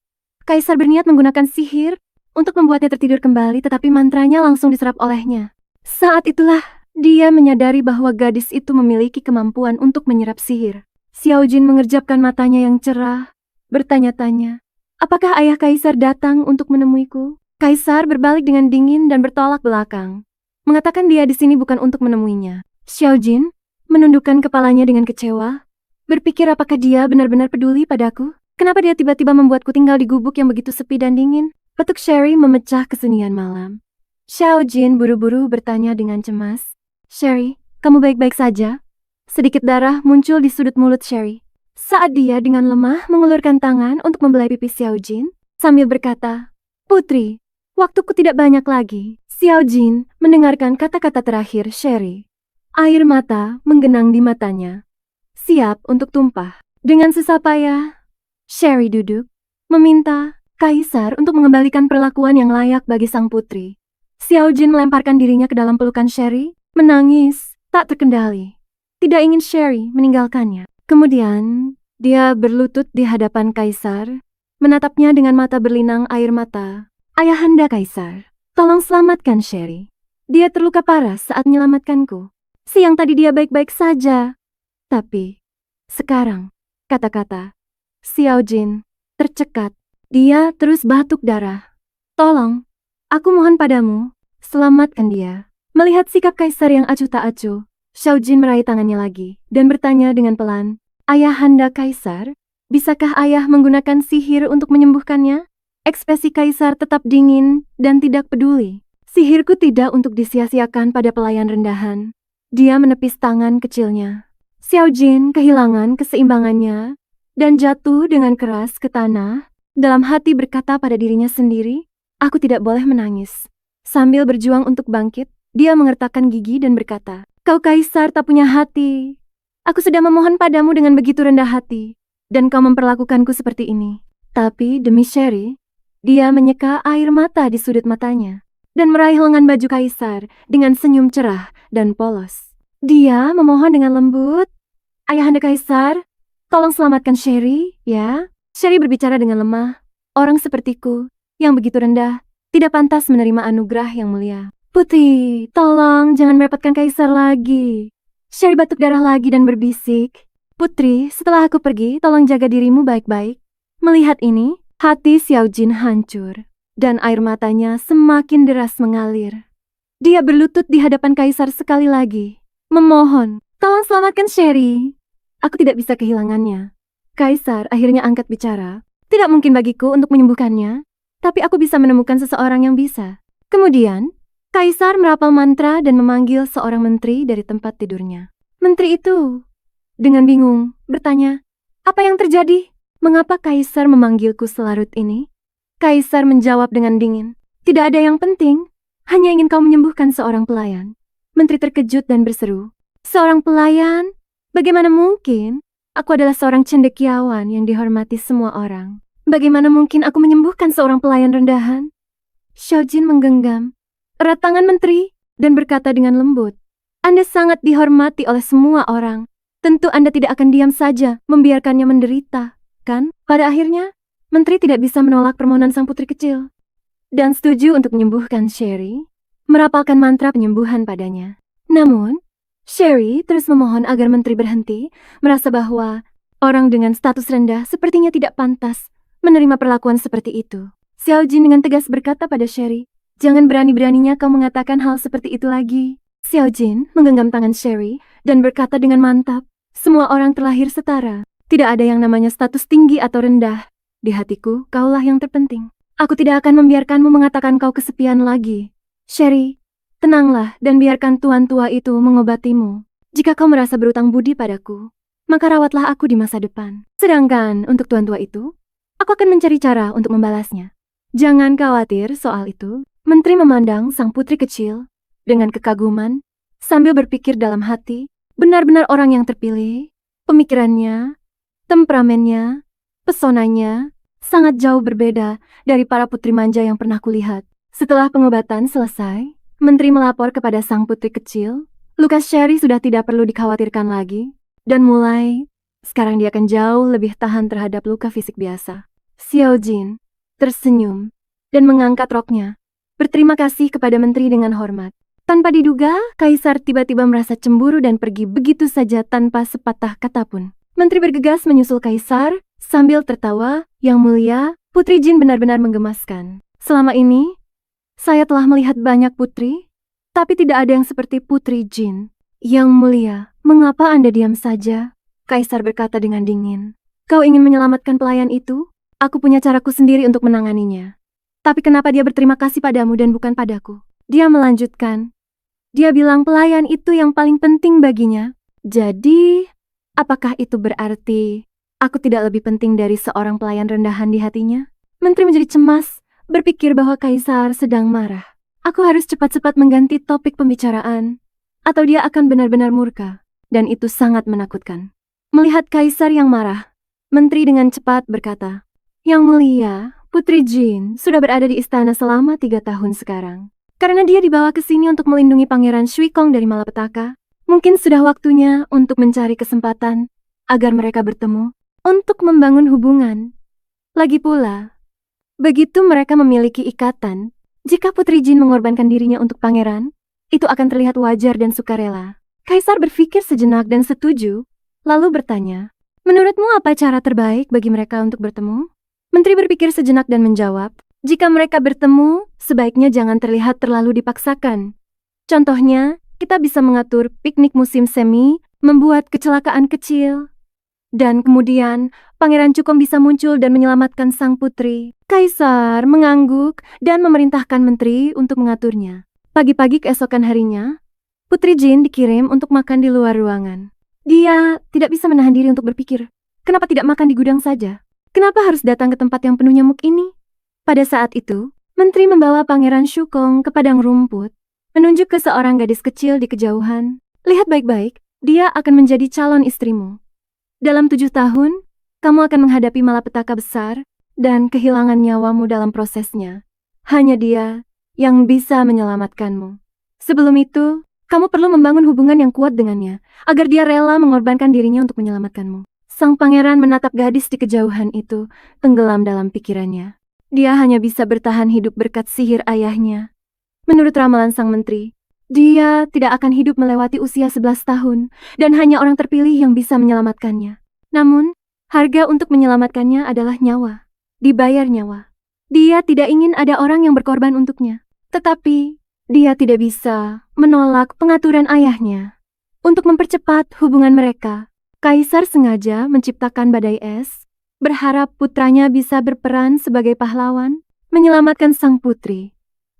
Kaisar berniat menggunakan sihir untuk membuatnya tertidur kembali, tetapi mantranya langsung diserap olehnya. Saat itulah dia menyadari bahwa gadis itu memiliki kemampuan untuk menyerap sihir. Xiao Jin mengerjapkan matanya yang cerah, bertanya-tanya, apakah ayah Kaisar datang untuk menemuiku? Kaisar berbalik dengan dingin dan bertolak belakang, mengatakan dia di sini bukan untuk menemuinya. Xiao Jin menundukkan kepalanya dengan kecewa, berpikir apakah dia benar-benar peduli padaku? Kenapa dia tiba-tiba membuatku tinggal di gubuk yang begitu sepi dan dingin? Petuk Sherry memecah kesunyian malam. Xiao Jin buru-buru bertanya dengan cemas. Sherry, kamu baik-baik saja? Sedikit darah muncul di sudut mulut Sherry. Saat dia dengan lemah mengulurkan tangan untuk membelai pipi Xiao Jin, sambil berkata, Putri, waktuku tidak banyak lagi. Xiao Jin mendengarkan kata-kata terakhir Sherry. Air mata menggenang di matanya. Siap untuk tumpah. Dengan susah payah, Sherry duduk, meminta Kaisar untuk mengembalikan perlakuan yang layak bagi sang putri. Xiao Jin melemparkan dirinya ke dalam pelukan Sherry, menangis, tak terkendali. Tidak ingin Sherry meninggalkannya. Kemudian, dia berlutut di hadapan Kaisar, menatapnya dengan mata berlinang air mata. Ayahanda Kaisar, tolong selamatkan Sherry. Dia terluka parah saat menyelamatkanku. Siang tadi dia baik-baik saja. Tapi, sekarang, kata-kata Xiao Jin tercekat. Dia terus batuk darah. Tolong, aku mohon padamu, selamatkan dia. Melihat sikap Kaisar yang acuh tak acuh, Xiao Jin meraih tangannya lagi dan bertanya dengan pelan, Ayahanda Kaisar, bisakah ayah menggunakan sihir untuk menyembuhkannya? Ekspresi Kaisar tetap dingin dan tidak peduli. Sihirku tidak untuk disia-siakan pada pelayan rendahan. Dia menepis tangan kecilnya. Xiao Jin kehilangan keseimbangannya dan jatuh dengan keras ke tanah. Dalam hati berkata pada dirinya sendiri, aku tidak boleh menangis. Sambil berjuang untuk bangkit, dia mengertakkan gigi dan berkata, kau Kaisar tak punya hati. Aku sudah memohon padamu dengan begitu rendah hati, dan kau memperlakukanku seperti ini. Tapi demi Sherry, dia menyeka air mata di sudut matanya, dan meraih lengan baju Kaisar dengan senyum cerah dan polos. Dia memohon dengan lembut, Ayahanda Kaisar, tolong selamatkan Sherry, ya. Sherry berbicara dengan lemah. Orang sepertiku, yang begitu rendah, tidak pantas menerima anugerah yang mulia. Putri, tolong jangan merepotkan Kaisar lagi. Sherry batuk darah lagi dan berbisik. Putri, setelah aku pergi, tolong jaga dirimu baik-baik. Melihat ini, hati Xiao Jin hancur, dan air matanya semakin deras mengalir. Dia berlutut di hadapan Kaisar sekali lagi, memohon, tolong selamatkan Sherry. Aku tidak bisa kehilangannya. Kaisar akhirnya angkat bicara. Tidak mungkin bagiku untuk menyembuhkannya, tapi aku bisa menemukan seseorang yang bisa. Kemudian, Kaisar merapal mantra dan memanggil seorang menteri dari tempat tidurnya. Menteri itu, dengan bingung, bertanya, apa yang terjadi? Mengapa Kaisar memanggilku selarut ini? Kaisar menjawab dengan dingin, tidak ada yang penting, hanya ingin kau menyembuhkan seorang pelayan. Menteri terkejut dan berseru, seorang pelayan? Bagaimana mungkin? Aku adalah seorang cendekiawan yang dihormati semua orang. Bagaimana mungkin aku menyembuhkan seorang pelayan rendahan? Xiao Jin menggenggam erat tangan menteri dan berkata dengan lembut, Anda sangat dihormati oleh semua orang. Tentu Anda tidak akan diam saja membiarkannya menderita, kan? Pada akhirnya, menteri tidak bisa menolak permohonan sang putri kecil dan setuju untuk menyembuhkan Sherry, merapalkan mantra penyembuhan padanya. Namun, Sherry terus memohon agar menteri berhenti, merasa bahwa orang dengan status rendah sepertinya tidak pantas menerima perlakuan seperti itu. Xiao Jin dengan tegas berkata pada Sherry, jangan berani-beraninya kau mengatakan hal seperti itu lagi. Xiao Jin menggenggam tangan Sherry dan berkata dengan mantap, semua orang terlahir setara. Tidak ada yang namanya status tinggi atau rendah. Di hatiku, kaulah yang terpenting. Aku tidak akan membiarkanmu mengatakan kau kesepian lagi. Sherry, tenanglah dan biarkan tuan tua itu mengobatimu. Jika kau merasa berutang budi padaku, maka rawatlah aku di masa depan. Sedangkan untuk tuan tua itu, aku akan mencari cara untuk membalasnya. Jangan khawatir soal itu. Menteri memandang sang putri kecil dengan kekaguman, sambil berpikir dalam hati, benar-benar orang yang terpilih, pemikirannya, temperamennya, pesonanya, sangat jauh berbeda dari para putri manja yang pernah kulihat. Setelah pengobatan selesai, Menteri melapor kepada sang putri kecil, luka Sherry sudah tidak perlu dikhawatirkan lagi, dan sekarang dia akan jauh lebih tahan terhadap luka fisik biasa. Xiao Jin tersenyum dan mengangkat roknya, berterima kasih kepada menteri dengan hormat. Tanpa diduga, Kaisar tiba-tiba merasa cemburu dan pergi begitu saja tanpa sepatah kata pun. Menteri bergegas menyusul Kaisar sambil tertawa, "Yang mulia, Putri Jin benar-benar menggemaskan. Selama ini, saya telah melihat banyak putri, tapi tidak ada yang seperti Putri Jin." "Yang mulia, mengapa Anda diam saja?" Kaisar berkata dengan dingin. "Kau ingin menyelamatkan pelayan itu? Aku punya caraku sendiri untuk menanganinya. Tapi kenapa dia berterima kasih padamu dan bukan padaku?" Dia melanjutkan. Dia bilang pelayan itu yang paling penting baginya. Jadi, apakah itu berarti aku tidak lebih penting dari seorang pelayan rendahan di hatinya? Menteri menjadi cemas, berpikir bahwa Kaisar sedang marah. Aku harus cepat-cepat mengganti topik pembicaraan, atau dia akan benar-benar murka, dan itu sangat menakutkan. Melihat Kaisar yang marah, Menteri dengan cepat berkata, "Yang mulia, Putri Jin sudah berada di istana selama 3 tahun sekarang. Karena dia dibawa ke sini untuk melindungi Pangeran Shui Kong dari malapetaka, mungkin sudah waktunya untuk mencari kesempatan agar mereka bertemu untuk membangun hubungan. Lagi pula, begitu mereka memiliki ikatan, jika Putri Jin mengorbankan dirinya untuk pangeran, itu akan terlihat wajar dan sukarela." Kaisar berpikir sejenak dan setuju, lalu bertanya, "Menurutmu apa cara terbaik bagi mereka untuk bertemu?" Menteri berpikir sejenak dan menjawab, "Jika mereka bertemu, sebaiknya jangan terlihat terlalu dipaksakan. Contohnya, kita bisa mengatur piknik musim semi, membuat kecelakaan kecil, dan kemudian Pangeran Cukong bisa muncul dan menyelamatkan sang putri." Kaisar mengangguk dan memerintahkan menteri untuk mengaturnya. Pagi-pagi keesokan harinya, Putri Jin dikirim untuk makan di luar ruangan. Dia tidak bisa menahan diri untuk berpikir, kenapa tidak makan di gudang saja? Kenapa harus datang ke tempat yang penuh nyamuk ini? Pada saat itu, menteri membawa Pangeran Shukong ke padang rumput, menunjuk ke seorang gadis kecil di kejauhan. "Lihat baik-baik, dia akan menjadi calon istrimu. Dalam 7 tahun, kamu akan menghadapi malapetaka besar dan kehilangan nyawamu dalam prosesnya. Hanya dia yang bisa menyelamatkanmu. Sebelum itu, kamu perlu membangun hubungan yang kuat dengannya, agar dia rela mengorbankan dirinya untuk menyelamatkanmu." Sang pangeran menatap gadis di kejauhan itu, tenggelam dalam pikirannya. Dia hanya bisa bertahan hidup berkat sihir ayahnya. Menurut ramalan sang menteri, dia tidak akan hidup melewati usia 11 tahun, dan hanya orang terpilih yang bisa menyelamatkannya. Namun, harga untuk menyelamatkannya adalah nyawa. Dibayar nyawa. Dia tidak ingin ada orang yang berkorban untuknya. Tetapi, dia tidak bisa menolak pengaturan ayahnya. Untuk mempercepat hubungan mereka, Kaisar sengaja menciptakan badai es, berharap putranya bisa berperan sebagai pahlawan, menyelamatkan sang putri,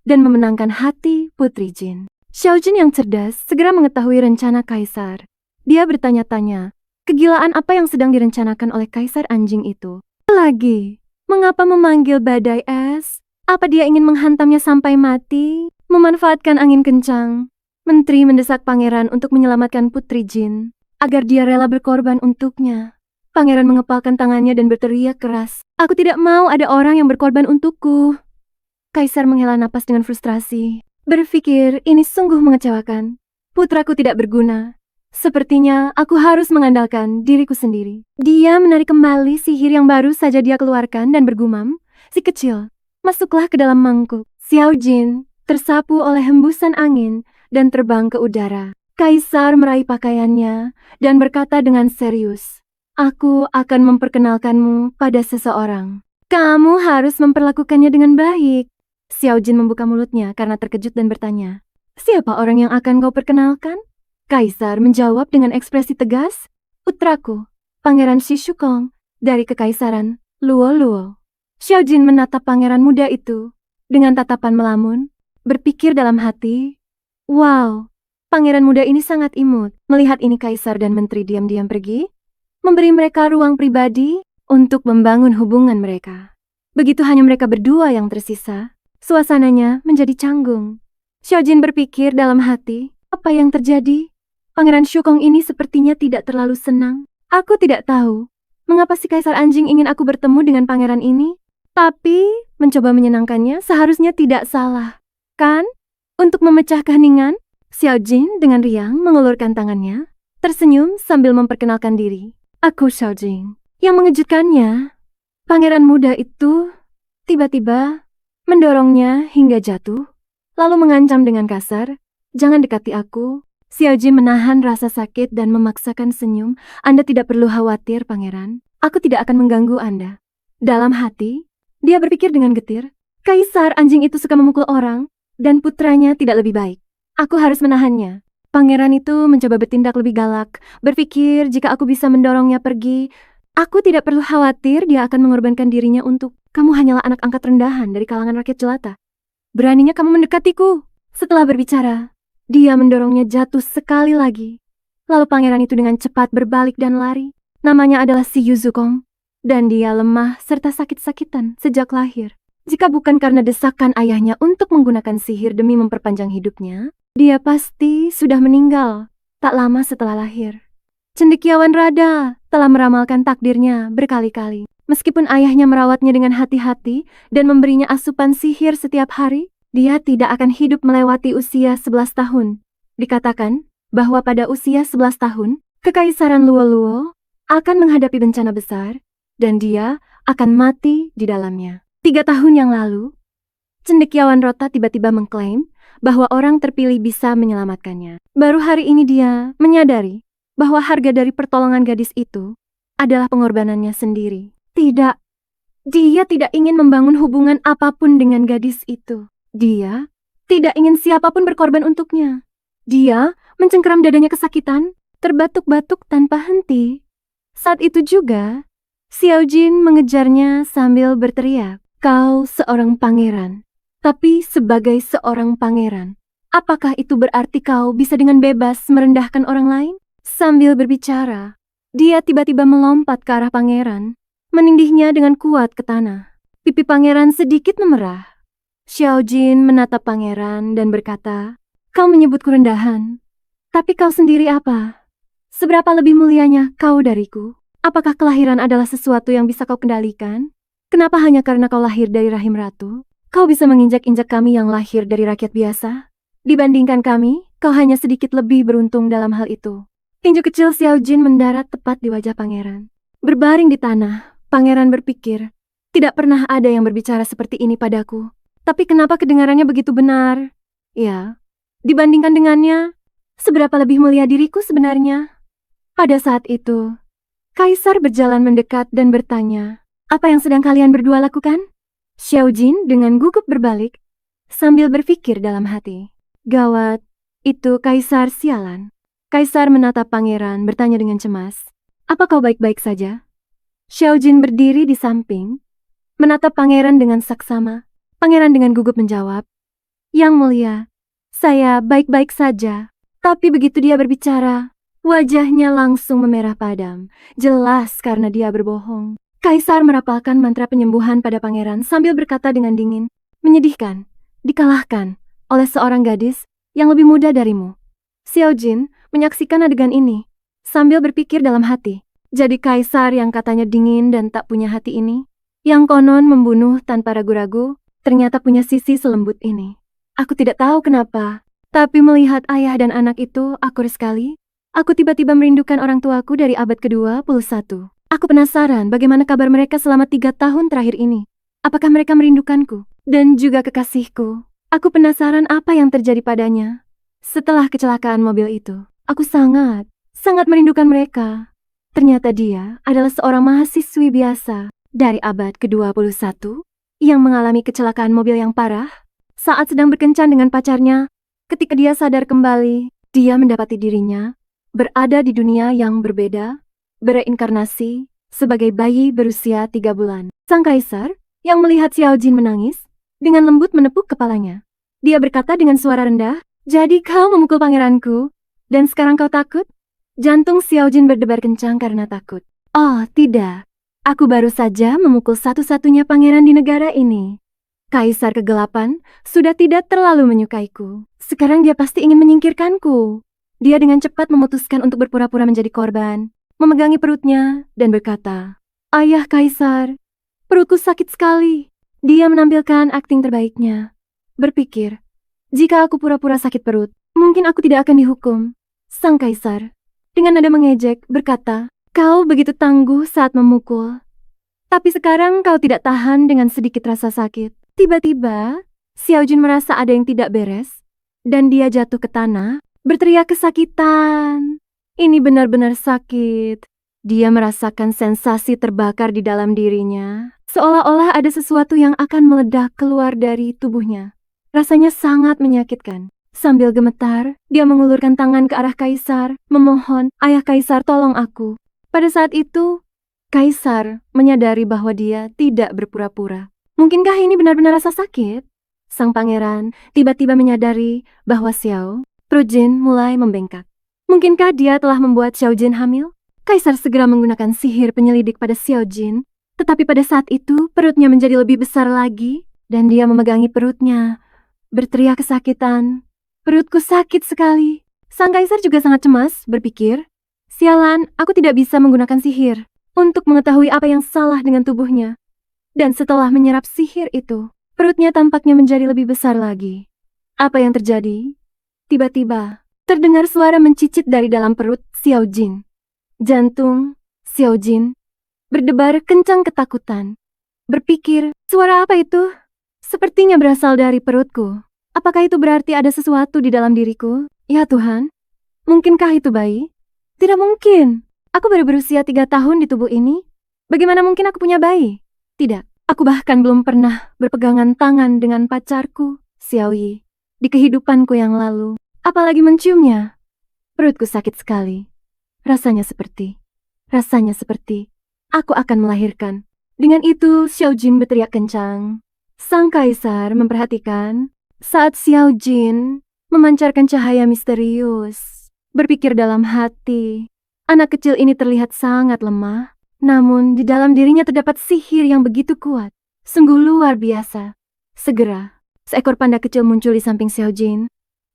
dan memenangkan hati Putri Jin. Xiao Jin yang cerdas segera mengetahui rencana Kaisar. Dia bertanya-tanya, kegilaan apa yang sedang direncanakan oleh Kaisar anjing itu? Lagi, mengapa memanggil badai es? Apa dia ingin menghantamnya sampai mati? Memanfaatkan angin kencang, menteri mendesak pangeran untuk menyelamatkan Putri Jin, agar dia rela berkorban untuknya. Pangeran mengepalkan tangannya dan berteriak keras, "Aku tidak mau ada orang yang berkorban untukku." Kaisar menghela napas dengan frustrasi, berpikir ini sungguh mengecewakan. Putraku tidak berguna. Sepertinya aku harus mengandalkan diriku sendiri. Dia menarik kembali sihir yang baru saja dia keluarkan dan bergumam, "Si kecil, masuklah ke dalam mangkuk." Xiao Jin tersapu oleh hembusan angin dan terbang ke udara. Kaisar meraih pakaiannya dan berkata dengan serius, "Aku akan memperkenalkanmu pada seseorang. Kamu harus memperlakukannya dengan baik." Xiao Jin membuka mulutnya karena terkejut dan bertanya, "Siapa orang yang akan kau perkenalkan?" Kaisar menjawab dengan ekspresi tegas, "Putraku, Pangeran Shi Shukong dari Kekaisaran Luo Luo." Xiao Jin menatap pangeran muda itu dengan tatapan melamun, berpikir dalam hati, "Wow, pangeran muda ini sangat imut." Melihat ini Kaisar dan menteri diam-diam pergi, memberi mereka ruang pribadi untuk membangun hubungan mereka. Begitu hanya mereka berdua yang tersisa, suasananya menjadi canggung. Xiaojin berpikir dalam hati, apa yang terjadi? Pangeran Shukong ini sepertinya tidak terlalu senang. Aku tidak tahu mengapa si kaisar anjing ingin aku bertemu dengan pangeran ini. Tapi, mencoba menyenangkannya seharusnya tidak salah. Kan? Untuk memecah keheningan, Xiaojin dengan riang mengulurkan tangannya, tersenyum sambil memperkenalkan diri. Aku Xiaojin. Yang mengejutkannya, pangeran muda itu tiba-tiba mendorongnya hingga jatuh, lalu mengancam dengan kasar, "Jangan dekati aku." Xiaojin menahan rasa sakit dan memaksakan senyum. "Anda tidak perlu khawatir, pangeran. Aku tidak akan mengganggu Anda." Dalam hati, dia berpikir dengan getir, kaisar anjing itu suka memukul orang, dan putranya tidak lebih baik. Aku harus menahannya. Pangeran itu mencoba bertindak lebih galak, berpikir jika aku bisa mendorongnya pergi, aku tidak perlu khawatir dia akan mengorbankan dirinya untuk, "Kamu hanyalah anak angkat rendahan dari kalangan rakyat jelata. Beraninya kamu mendekatiku." Setelah berbicara, dia mendorongnya jatuh sekali lagi. Lalu pangeran itu dengan cepat berbalik dan lari. Namanya adalah si Yuzukong. Dan dia lemah serta sakit-sakitan sejak lahir. Jika bukan karena desakan ayahnya untuk menggunakan sihir demi memperpanjang hidupnya, dia pasti sudah meninggal tak lama setelah lahir. Cendekiawan Rada telah meramalkan takdirnya berkali-kali. Meskipun ayahnya merawatnya dengan hati-hati dan memberinya asupan sihir setiap hari, dia tidak akan hidup melewati usia 11 tahun. Dikatakan bahwa pada usia 11 tahun, Kekaisaran Luo-Luo akan menghadapi bencana besar, dan dia akan mati di dalamnya. 3 tahun yang lalu, cendekiawan Rota tiba-tiba mengklaim bahwa orang terpilih bisa menyelamatkannya. Baru hari ini dia menyadari bahwa harga dari pertolongan gadis itu adalah pengorbanannya sendiri. Tidak, dia tidak ingin membangun hubungan apapun dengan gadis itu. Dia tidak ingin siapapun berkorban untuknya. Dia mencengkeram dadanya kesakitan, terbatuk-batuk tanpa henti. Saat itu juga, Xiaojin mengejarnya sambil berteriak, "Kau seorang pangeran. Tapi sebagai seorang pangeran, apakah itu berarti kau bisa dengan bebas merendahkan orang lain?" Sambil berbicara, dia tiba-tiba melompat ke arah pangeran, menindihnya dengan kuat ke tanah. Pipi pangeran sedikit memerah. Xiaojin menatap pangeran dan berkata, "Kau menyebutku rendahan. Tapi kau sendiri apa? Seberapa lebih mulianya kau dariku? Apakah kelahiran adalah sesuatu yang bisa kau kendalikan? Kenapa hanya karena kau lahir dari rahim ratu, kau bisa menginjak-injak kami yang lahir dari rakyat biasa? Dibandingkan kami, kau hanya sedikit lebih beruntung dalam hal itu." Tinju kecil Xiaojin mendarat tepat di wajah pangeran. Berbaring di tanah, pangeran berpikir, tidak pernah ada yang berbicara seperti ini padaku. Tapi kenapa kedengarannya begitu benar? Ya, dibandingkan dengannya, seberapa lebih mulia diriku sebenarnya? Pada saat itu, kaisar berjalan mendekat dan bertanya, "Apa yang sedang kalian berdua lakukan?" Xiaojin dengan gugup berbalik, sambil berpikir dalam hati, "Gawat, itu kaisar sialan." Kaisar menatap pangeran bertanya dengan cemas, "Apa kau baik-baik saja?" Xiaojin berdiri di samping, menatap pangeran dengan saksama. Pangeran dengan gugup menjawab, "Yang mulia, saya baik-baik saja." Tapi begitu dia berbicara, wajahnya langsung memerah padam, jelas karena dia berbohong. Kaisar merapalkan mantra penyembuhan pada pangeran sambil berkata dengan dingin, "Menyedihkan, dikalahkan oleh seorang gadis yang lebih muda darimu." Xiaojin menyaksikan adegan ini, sambil berpikir dalam hati, jadi kaisar yang katanya dingin dan tak punya hati ini, yang konon membunuh tanpa ragu-ragu, ternyata punya sisi selembut ini. Aku tidak tahu kenapa, tapi melihat ayah dan anak itu akur sekali, aku tiba-tiba merindukan orang tuaku dari abad ke-21. Aku penasaran bagaimana kabar mereka selama 3 tahun terakhir ini. Apakah mereka merindukanku? Dan juga kekasihku. Aku penasaran apa yang terjadi padanya. Setelah kecelakaan mobil itu, aku sangat merindukan mereka. Ternyata dia adalah seorang mahasiswi biasa dari abad ke-21 yang mengalami kecelakaan mobil yang parah saat sedang berkencan dengan pacarnya. Ketika dia sadar kembali, dia mendapati dirinya berada di dunia yang berbeda, bereinkarnasi sebagai bayi berusia 3 bulan. Sang kaisar yang melihat Xiaojin menangis, dengan lembut menepuk kepalanya. Dia berkata dengan suara rendah, "Jadi kau memukul pangeranku, dan sekarang kau takut?" Jantung Xiaojin berdebar kencang karena takut. Oh, tidak. Aku baru saja memukul satu-satunya pangeran di negara ini. Kaisar kegelapan sudah tidak terlalu menyukaiku. Sekarang dia pasti ingin menyingkirkanku. Dia dengan cepat memutuskan untuk berpura-pura menjadi korban, memegangi perutnya, dan berkata, "Ayah Kaisar, perutku sakit sekali." Dia menampilkan akting terbaiknya. Berpikir, jika aku pura-pura sakit perut, mungkin aku tidak akan dihukum. Sang Kaisar, dengan nada mengejek, berkata, "Kau begitu tangguh saat memukul. Tapi sekarang kau tidak tahan dengan sedikit rasa sakit." Tiba-tiba, Xiao Jun merasa ada yang tidak beres, dan dia jatuh ke tanah, berteriak kesakitan. Ini benar-benar sakit. Dia merasakan sensasi terbakar di dalam dirinya, seolah-olah ada sesuatu yang akan meledak keluar dari tubuhnya. Rasanya sangat menyakitkan. Sambil gemetar, dia mengulurkan tangan ke arah Kaisar, memohon, "Ayah Kaisar, tolong aku." Pada saat itu, Kaisar menyadari bahwa dia tidak berpura-pura. Mungkinkah ini benar-benar rasa sakit? Sang pangeran tiba-tiba menyadari bahwa perut Jin mulai membengkak. Mungkinkah dia telah membuat Xiao Jin hamil? Kaisar segera menggunakan sihir penyelidik pada Xiao Jin, tetapi pada saat itu perutnya menjadi lebih besar lagi, dan dia memegangi perutnya, berteriak kesakitan. "Perutku sakit sekali." Sang kaisar juga sangat cemas, berpikir, "Sialan, aku tidak bisa menggunakan sihir untuk mengetahui apa yang salah dengan tubuhnya." Dan setelah menyerap sihir itu, perutnya tampaknya menjadi lebih besar lagi. Apa yang terjadi? Tiba-tiba, terdengar suara mencicit dari dalam perut Xiao Jin. Jantung Xiao Jin berdebar kencang ketakutan. Berpikir, suara apa itu? Sepertinya berasal dari perutku. Apakah itu berarti ada sesuatu di dalam diriku? Ya Tuhan, mungkinkah itu bayi? Tidak mungkin. Aku baru berusia 3 tahun di tubuh ini. Bagaimana mungkin aku punya bayi? Tidak, aku bahkan belum pernah berpegangan tangan dengan pacarku, Xiao Yi, di kehidupanku yang lalu. Apalagi menciumnya. Perutku sakit sekali. Rasanya seperti, aku akan melahirkan. Dengan itu, Xiao Jin berteriak kencang. Sang kaisar memperhatikan saat Xiao Jin memancarkan cahaya misterius. Berpikir dalam hati, anak kecil ini terlihat sangat lemah, namun di dalam dirinya terdapat sihir yang begitu kuat. Sungguh luar biasa. Segera, seekor panda kecil muncul di samping Xiao Jin,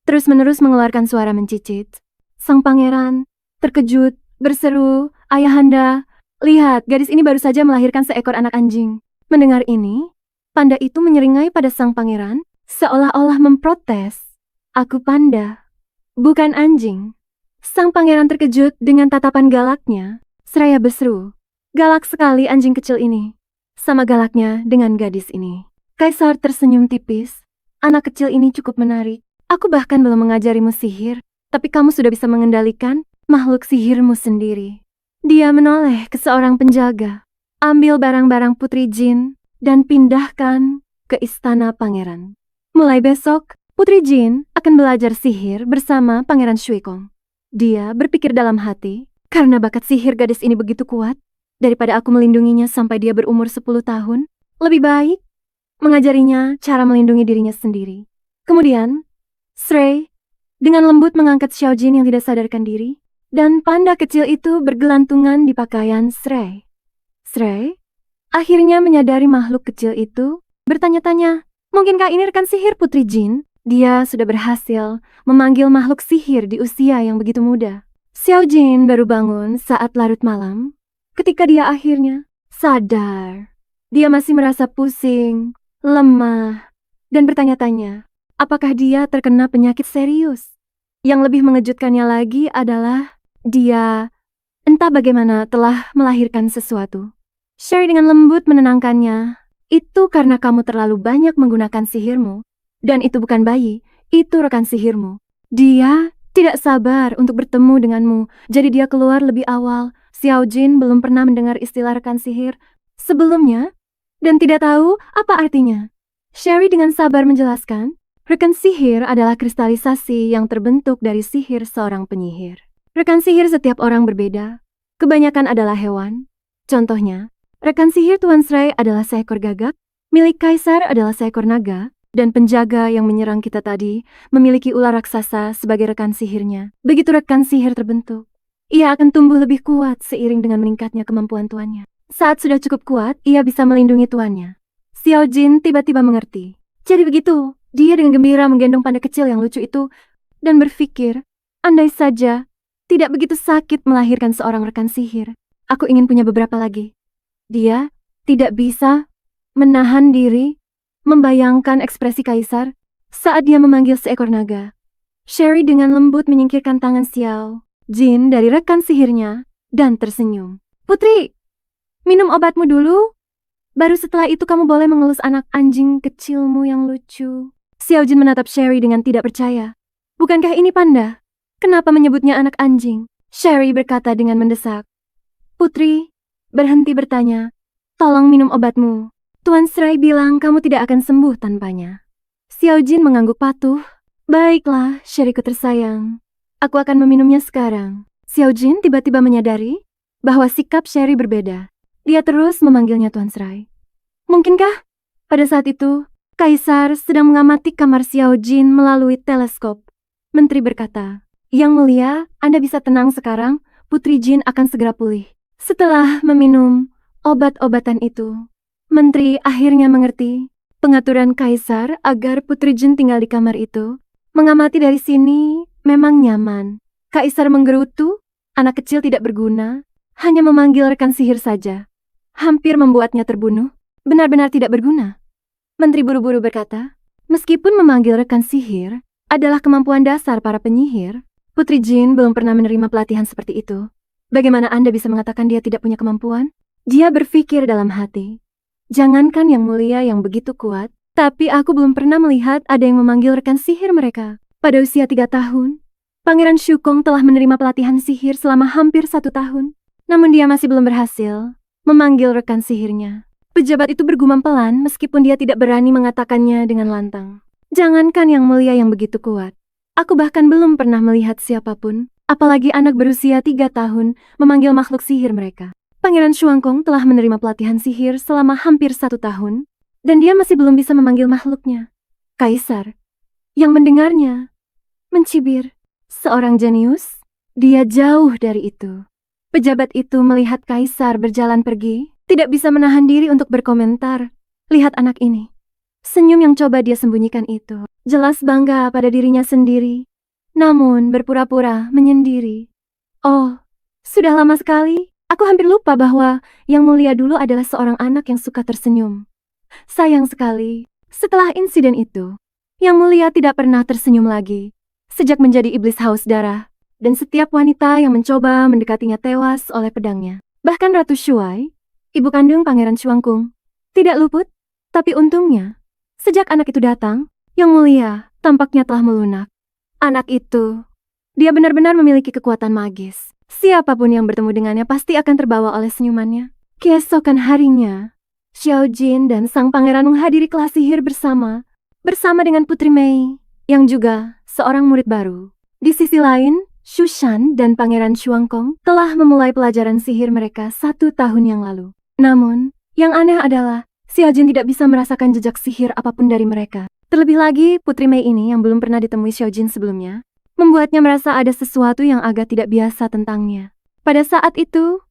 terus-menerus mengeluarkan suara mencicit. Sang pangeran terkejut, berseru, "Ayahanda, lihat, gadis ini baru saja melahirkan seekor anak anjing." Mendengar ini, panda itu menyeringai pada sang pangeran, seolah-olah memprotes. "Aku panda, bukan anjing." Sang pangeran terkejut dengan tatapan galaknya, seraya berseru, "Galak sekali anjing kecil ini. Sama galaknya dengan gadis ini." Kaisar tersenyum tipis. "Anak kecil ini cukup menarik. Aku bahkan belum mengajarimu sihir, tapi kamu sudah bisa mengendalikan makhluk sihirmu sendiri." Dia menoleh ke seorang penjaga, ambil barang-barang Putri Jin, dan pindahkan ke istana pangeran. Mulai besok, Putri Jin akan belajar sihir bersama Pangeran Shuikong. Dia berpikir dalam hati, karena bakat sihir gadis ini begitu kuat, daripada aku melindunginya sampai dia berumur 10 tahun, lebih baik mengajarinya cara melindungi dirinya sendiri. Kemudian, Srey dengan lembut mengangkat Xiao Jin yang tidak sadarkan diri, dan panda kecil itu bergelantungan di pakaian Srey. Srey akhirnya menyadari makhluk kecil itu, bertanya-tanya, mungkinkah ini rekan sihir Putri Jin? Dia sudah berhasil memanggil makhluk sihir di usia yang begitu muda. Xiao Jin baru bangun saat larut malam, ketika dia akhirnya sadar. Dia masih merasa pusing, lemah, dan bertanya-tanya, apakah dia terkena penyakit serius? Yang lebih mengejutkannya lagi adalah dia entah bagaimana telah melahirkan sesuatu. Sherry dengan lembut menenangkannya. "Itu karena kamu terlalu banyak menggunakan sihirmu. Dan itu bukan bayi, itu rekan sihirmu. Dia tidak sabar untuk bertemu denganmu, jadi dia keluar lebih awal." Xiao Jin belum pernah mendengar istilah rekan sihir sebelumnya, dan tidak tahu apa artinya. Sherry dengan sabar menjelaskan, rekan sihir adalah kristalisasi yang terbentuk dari sihir seorang penyihir. Rekan sihir setiap orang berbeda. Kebanyakan adalah hewan. Contohnya, rekan sihir Tuan Srey adalah seekor gagak, milik kaisar adalah seekor naga, dan penjaga yang menyerang kita tadi memiliki ular raksasa sebagai rekan sihirnya. Begitu rekan sihir terbentuk. ia akan tumbuh lebih kuat seiring dengan meningkatnya kemampuan tuannya. Saat sudah cukup kuat, ia bisa melindungi tuannya. Xiao Jin tiba-tiba mengerti. Jadi begitu, dia dengan gembira menggendong panda kecil yang lucu itu dan berpikir, andai saja tidak begitu sakit melahirkan seorang rekan sihir. Aku ingin punya beberapa lagi. Dia tidak bisa menahan diri membayangkan ekspresi kaisar saat dia memanggil seekor naga. Sherry dengan lembut menyingkirkan tangan Xiao Jin dari rekan sihirnya dan tersenyum. Putri, minum obatmu dulu. Baru setelah itu kamu boleh mengelus anak anjing kecilmu yang lucu. Xiao Jin menatap Sherry dengan tidak percaya. Bukankah ini panda? Kenapa menyebutnya anak anjing? Sherry berkata dengan mendesak. Putri, berhenti bertanya. Tolong minum obatmu. Tuan Srai bilang kamu tidak akan sembuh tanpanya. Xiao Jin mengangguk patuh. Baiklah, Sherryku tersayang. Aku akan meminumnya sekarang. Xiao Jin tiba-tiba menyadari bahwa sikap Sherry berbeda. Dia terus memanggilnya Tuan Srai. Mungkinkah pada saat itu Kaisar sedang mengamati kamar Xiao Jin melalui teleskop? Menteri berkata, Yang Mulia, Anda bisa tenang sekarang, Putri Jin akan segera pulih. Setelah meminum obat-obatan itu, Menteri akhirnya mengerti pengaturan Kaisar agar Putri Jin tinggal di kamar itu. Mengamati dari sini memang nyaman. Kaisar menggerutu, anak kecil tidak berguna, hanya memanggil rekan sihir saja. Hampir membuatnya terbunuh, benar-benar tidak berguna. Menteri buru-buru berkata, meskipun memanggil rekan sihir adalah kemampuan dasar para penyihir, Putri Jin belum pernah menerima pelatihan seperti itu. Bagaimana Anda bisa mengatakan dia tidak punya kemampuan? Dia berpikir dalam hati. Jangankan Yang Mulia yang begitu kuat, tapi aku belum pernah melihat ada yang memanggil rekan sihir mereka. Pada usia 3 tahun, Pangeran Shukong telah menerima pelatihan sihir selama hampir 1 tahun. Namun dia masih belum berhasil memanggil rekan sihirnya. Pejabat itu bergumam pelan meskipun dia tidak berani mengatakannya dengan lantang. Jangankan Yang Mulia yang begitu kuat. Aku bahkan belum pernah melihat siapapun, apalagi anak berusia 3 tahun, memanggil makhluk sihir mereka. Pangeran Shuangkong telah menerima pelatihan sihir selama hampir 1 tahun, dan dia masih belum bisa memanggil makhluknya. Kaisar, yang mendengarnya, mencibir. Seorang jenius, dia jauh dari itu. Pejabat itu melihat Kaisar berjalan pergi, tidak bisa menahan diri untuk berkomentar. Lihat anak ini. Senyum yang coba dia sembunyikan itu, jelas bangga pada dirinya sendiri, namun berpura-pura menyendiri. Oh, sudah lama sekali. Aku hampir lupa bahwa Yang Mulia dulu adalah seorang anak yang suka tersenyum. Sayang sekali, setelah insiden itu, Yang Mulia tidak pernah tersenyum lagi. Sejak menjadi iblis haus darah, dan setiap wanita yang mencoba mendekatinya tewas oleh pedangnya. Bahkan Ratu Shuai, ibu kandung Pangeran Shuangkung, tidak luput. Tapi untungnya, sejak anak itu datang, Yang Mulia tampaknya telah melunak. Anak itu, dia benar-benar memiliki kekuatan magis. Siapapun yang bertemu dengannya pasti akan terbawa oleh senyumannya. Keesokan harinya, Xiao Jin dan sang pangeran menghadiri kelas sihir bersama dengan Putri Mei, yang juga seorang murid baru. Di sisi lain, Xu Shan dan Pangeran Shuangkong telah memulai pelajaran sihir mereka 1 tahun yang lalu. Namun, yang aneh adalah, Xiao Jin tidak bisa merasakan jejak sihir apapun dari mereka. Terlebih lagi, Putri Mei ini yang belum pernah ditemui Xiao Jin sebelumnya, membuatnya merasa ada sesuatu yang agak tidak biasa tentangnya. Pada saat itu,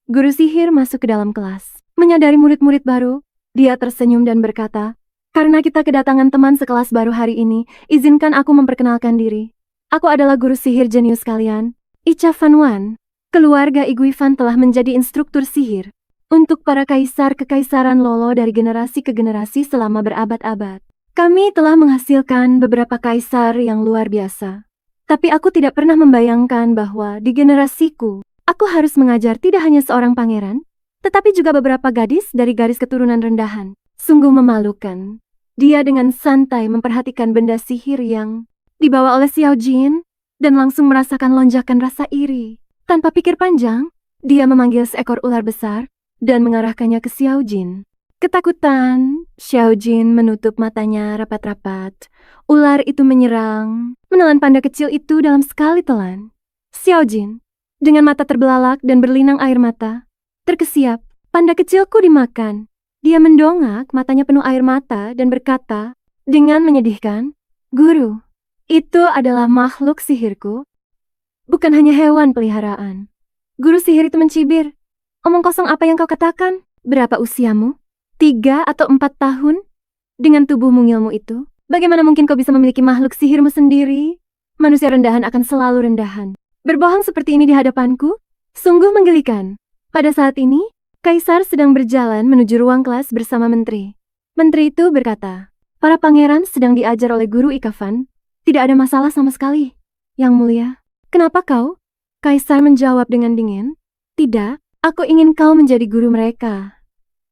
guru sihir masuk ke dalam kelas. Menyadari murid-murid baru, dia tersenyum dan berkata, karena kita kedatangan teman sekelas baru hari ini, izinkan aku memperkenalkan diri. Aku adalah guru sihir jenius kalian, Icha Fan Wan. Keluarga Igui Fan telah menjadi instruktur sihir untuk para kaisar kekaisaran Lolo dari generasi ke generasi selama berabad-abad. Kami telah menghasilkan beberapa kaisar yang luar biasa. Tapi aku tidak pernah membayangkan bahwa di generasiku, aku harus mengajar tidak hanya seorang pangeran, tetapi juga beberapa gadis dari garis keturunan rendahan. Sungguh memalukan. Dia dengan santai memperhatikan benda sihir yang dibawa oleh Xiao Jin, dan langsung merasakan lonjakan rasa iri. Tanpa pikir panjang, dia memanggil seekor ular besar, dan mengarahkannya ke Xiao Jin. Ketakutan, Xiao Jin menutup matanya rapat-rapat. Ular itu menyerang, menelan panda kecil itu dalam sekali telan. Xiao Jin, dengan mata terbelalak dan berlinang air mata, terkesiap, panda kecilku dimakan. Dia mendongak, matanya penuh air mata dan berkata, dengan menyedihkan, Guru, itu adalah makhluk sihirku, bukan hanya hewan peliharaan. Guru sihir itu mencibir. Omong kosong apa yang kau katakan? Berapa usiamu? 3 atau 4 tahun? Dengan tubuh mungilmu itu, bagaimana mungkin kau bisa memiliki makhluk sihirmu sendiri? Manusia rendahan akan selalu rendahan. Berbohong seperti ini di hadapanku? Sungguh menggelikan. Pada saat ini, Kaisar sedang berjalan menuju ruang kelas bersama menteri. Menteri itu berkata, para pangeran sedang diajar oleh guru Ikafan. Tidak ada masalah sama sekali. Yang mulia, kenapa kau? Kaisar menjawab dengan dingin. Tidak, aku ingin kau menjadi guru mereka.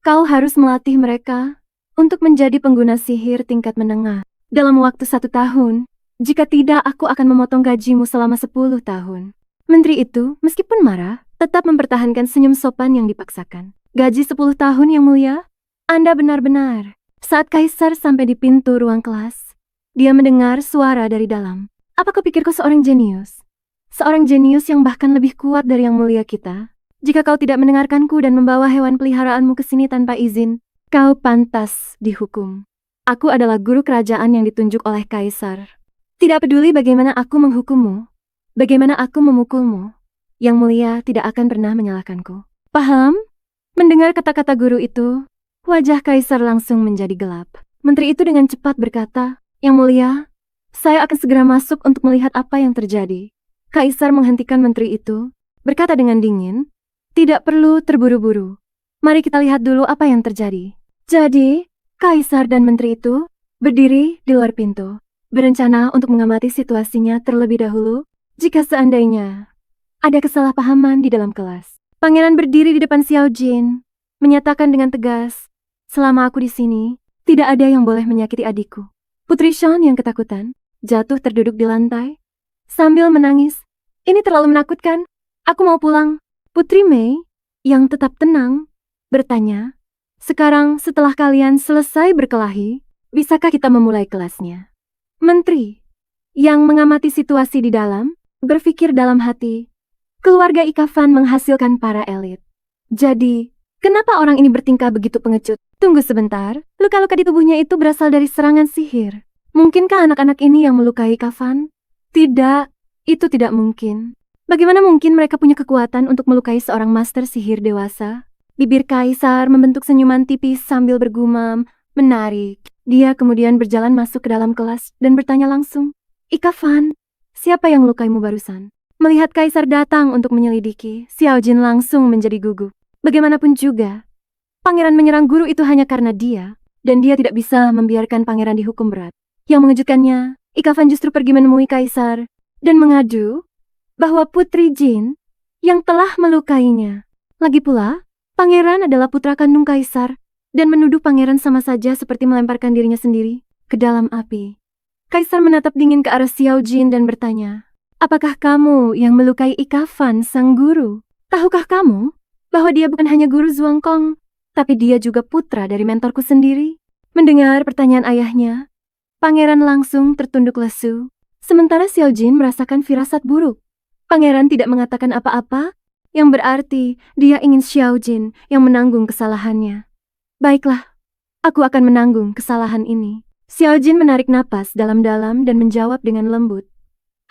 Kau harus melatih mereka untuk menjadi pengguna sihir tingkat menengah dalam waktu 1 tahun. Jika tidak, aku akan memotong gajimu selama 10 tahun. Menteri itu, meskipun marah, tetap mempertahankan senyum sopan yang dipaksakan. Gaji 10 tahun, Yang Mulia? Anda benar-benar. Saat Kaisar sampai di pintu ruang kelas, dia mendengar suara dari dalam. Apa kau pikir kau seorang jenius? Seorang jenius yang bahkan lebih kuat dari Yang Mulia kita. Jika kau tidak mendengarkanku dan membawa hewan peliharaanmu ke sini tanpa izin, kau pantas dihukum. Aku adalah guru kerajaan yang ditunjuk oleh Kaisar. Tidak peduli bagaimana aku menghukummu, bagaimana aku memukulmu, Yang Mulia tidak akan pernah menyalahkanku. Paham? Mendengar kata-kata guru itu, wajah Kaisar langsung menjadi gelap. Menteri itu dengan cepat berkata, Yang Mulia, saya akan segera masuk untuk melihat apa yang terjadi. Kaisar menghentikan menteri itu, berkata dengan dingin, tidak perlu terburu-buru. Mari kita lihat dulu apa yang terjadi. Jadi, Kaisar dan menteri itu berdiri di luar pintu, berencana untuk mengamati situasinya terlebih dahulu jika seandainya ada kesalahpahaman di dalam kelas. Pangeran berdiri di depan Xiao Jin, menyatakan dengan tegas, selama aku di sini, tidak ada yang boleh menyakiti adikku. Putri Shan yang ketakutan, jatuh terduduk di lantai, sambil menangis. Ini terlalu menakutkan, aku mau pulang. Putri Mei, yang tetap tenang, bertanya, sekarang setelah kalian selesai berkelahi, bisakah kita memulai kelasnya? Menteri, yang mengamati situasi di dalam, berpikir dalam hati, keluarga Ikafan menghasilkan para elit. Jadi, kenapa orang ini bertingkah begitu pengecut? Tunggu sebentar, luka-luka di tubuhnya itu berasal dari serangan sihir. Mungkinkah anak-anak ini yang melukai Ikafan? Tidak, itu tidak mungkin. Bagaimana mungkin mereka punya kekuatan untuk melukai seorang master sihir dewasa? Bibir Kaisar membentuk senyuman tipis sambil bergumam, menarik. Dia kemudian berjalan masuk ke dalam kelas dan bertanya langsung, Ikafan, siapa yang melukaimu barusan? Melihat Kaisar datang untuk menyelidiki, Xiao Jin langsung menjadi gugup. Bagaimanapun juga, pangeran menyerang guru itu hanya karena dia, dan dia tidak bisa membiarkan pangeran dihukum berat. Yang mengejutkannya, Ikafan justru pergi menemui Kaisar dan mengadu bahwa Putri Jin yang telah melukainya. Lagi pula, pangeran adalah putra kandung Kaisar dan menuduh pangeran sama saja seperti melemparkan dirinya sendiri ke dalam api. Kaisar menatap dingin ke arah Xiao Jin dan bertanya, apakah kamu yang melukai Ikafan, sang guru? Tahukah kamu bahwa dia bukan hanya guru Zuangkong, tapi dia juga putra dari mentorku sendiri? Mendengar pertanyaan ayahnya, pangeran langsung tertunduk lesu, sementara Xiao Jin merasakan firasat buruk. Pangeran tidak mengatakan apa-apa, yang berarti dia ingin Xiao Jin yang menanggung kesalahannya. Baiklah, aku akan menanggung kesalahan ini. Xiao Jin menarik napas dalam-dalam dan menjawab dengan lembut.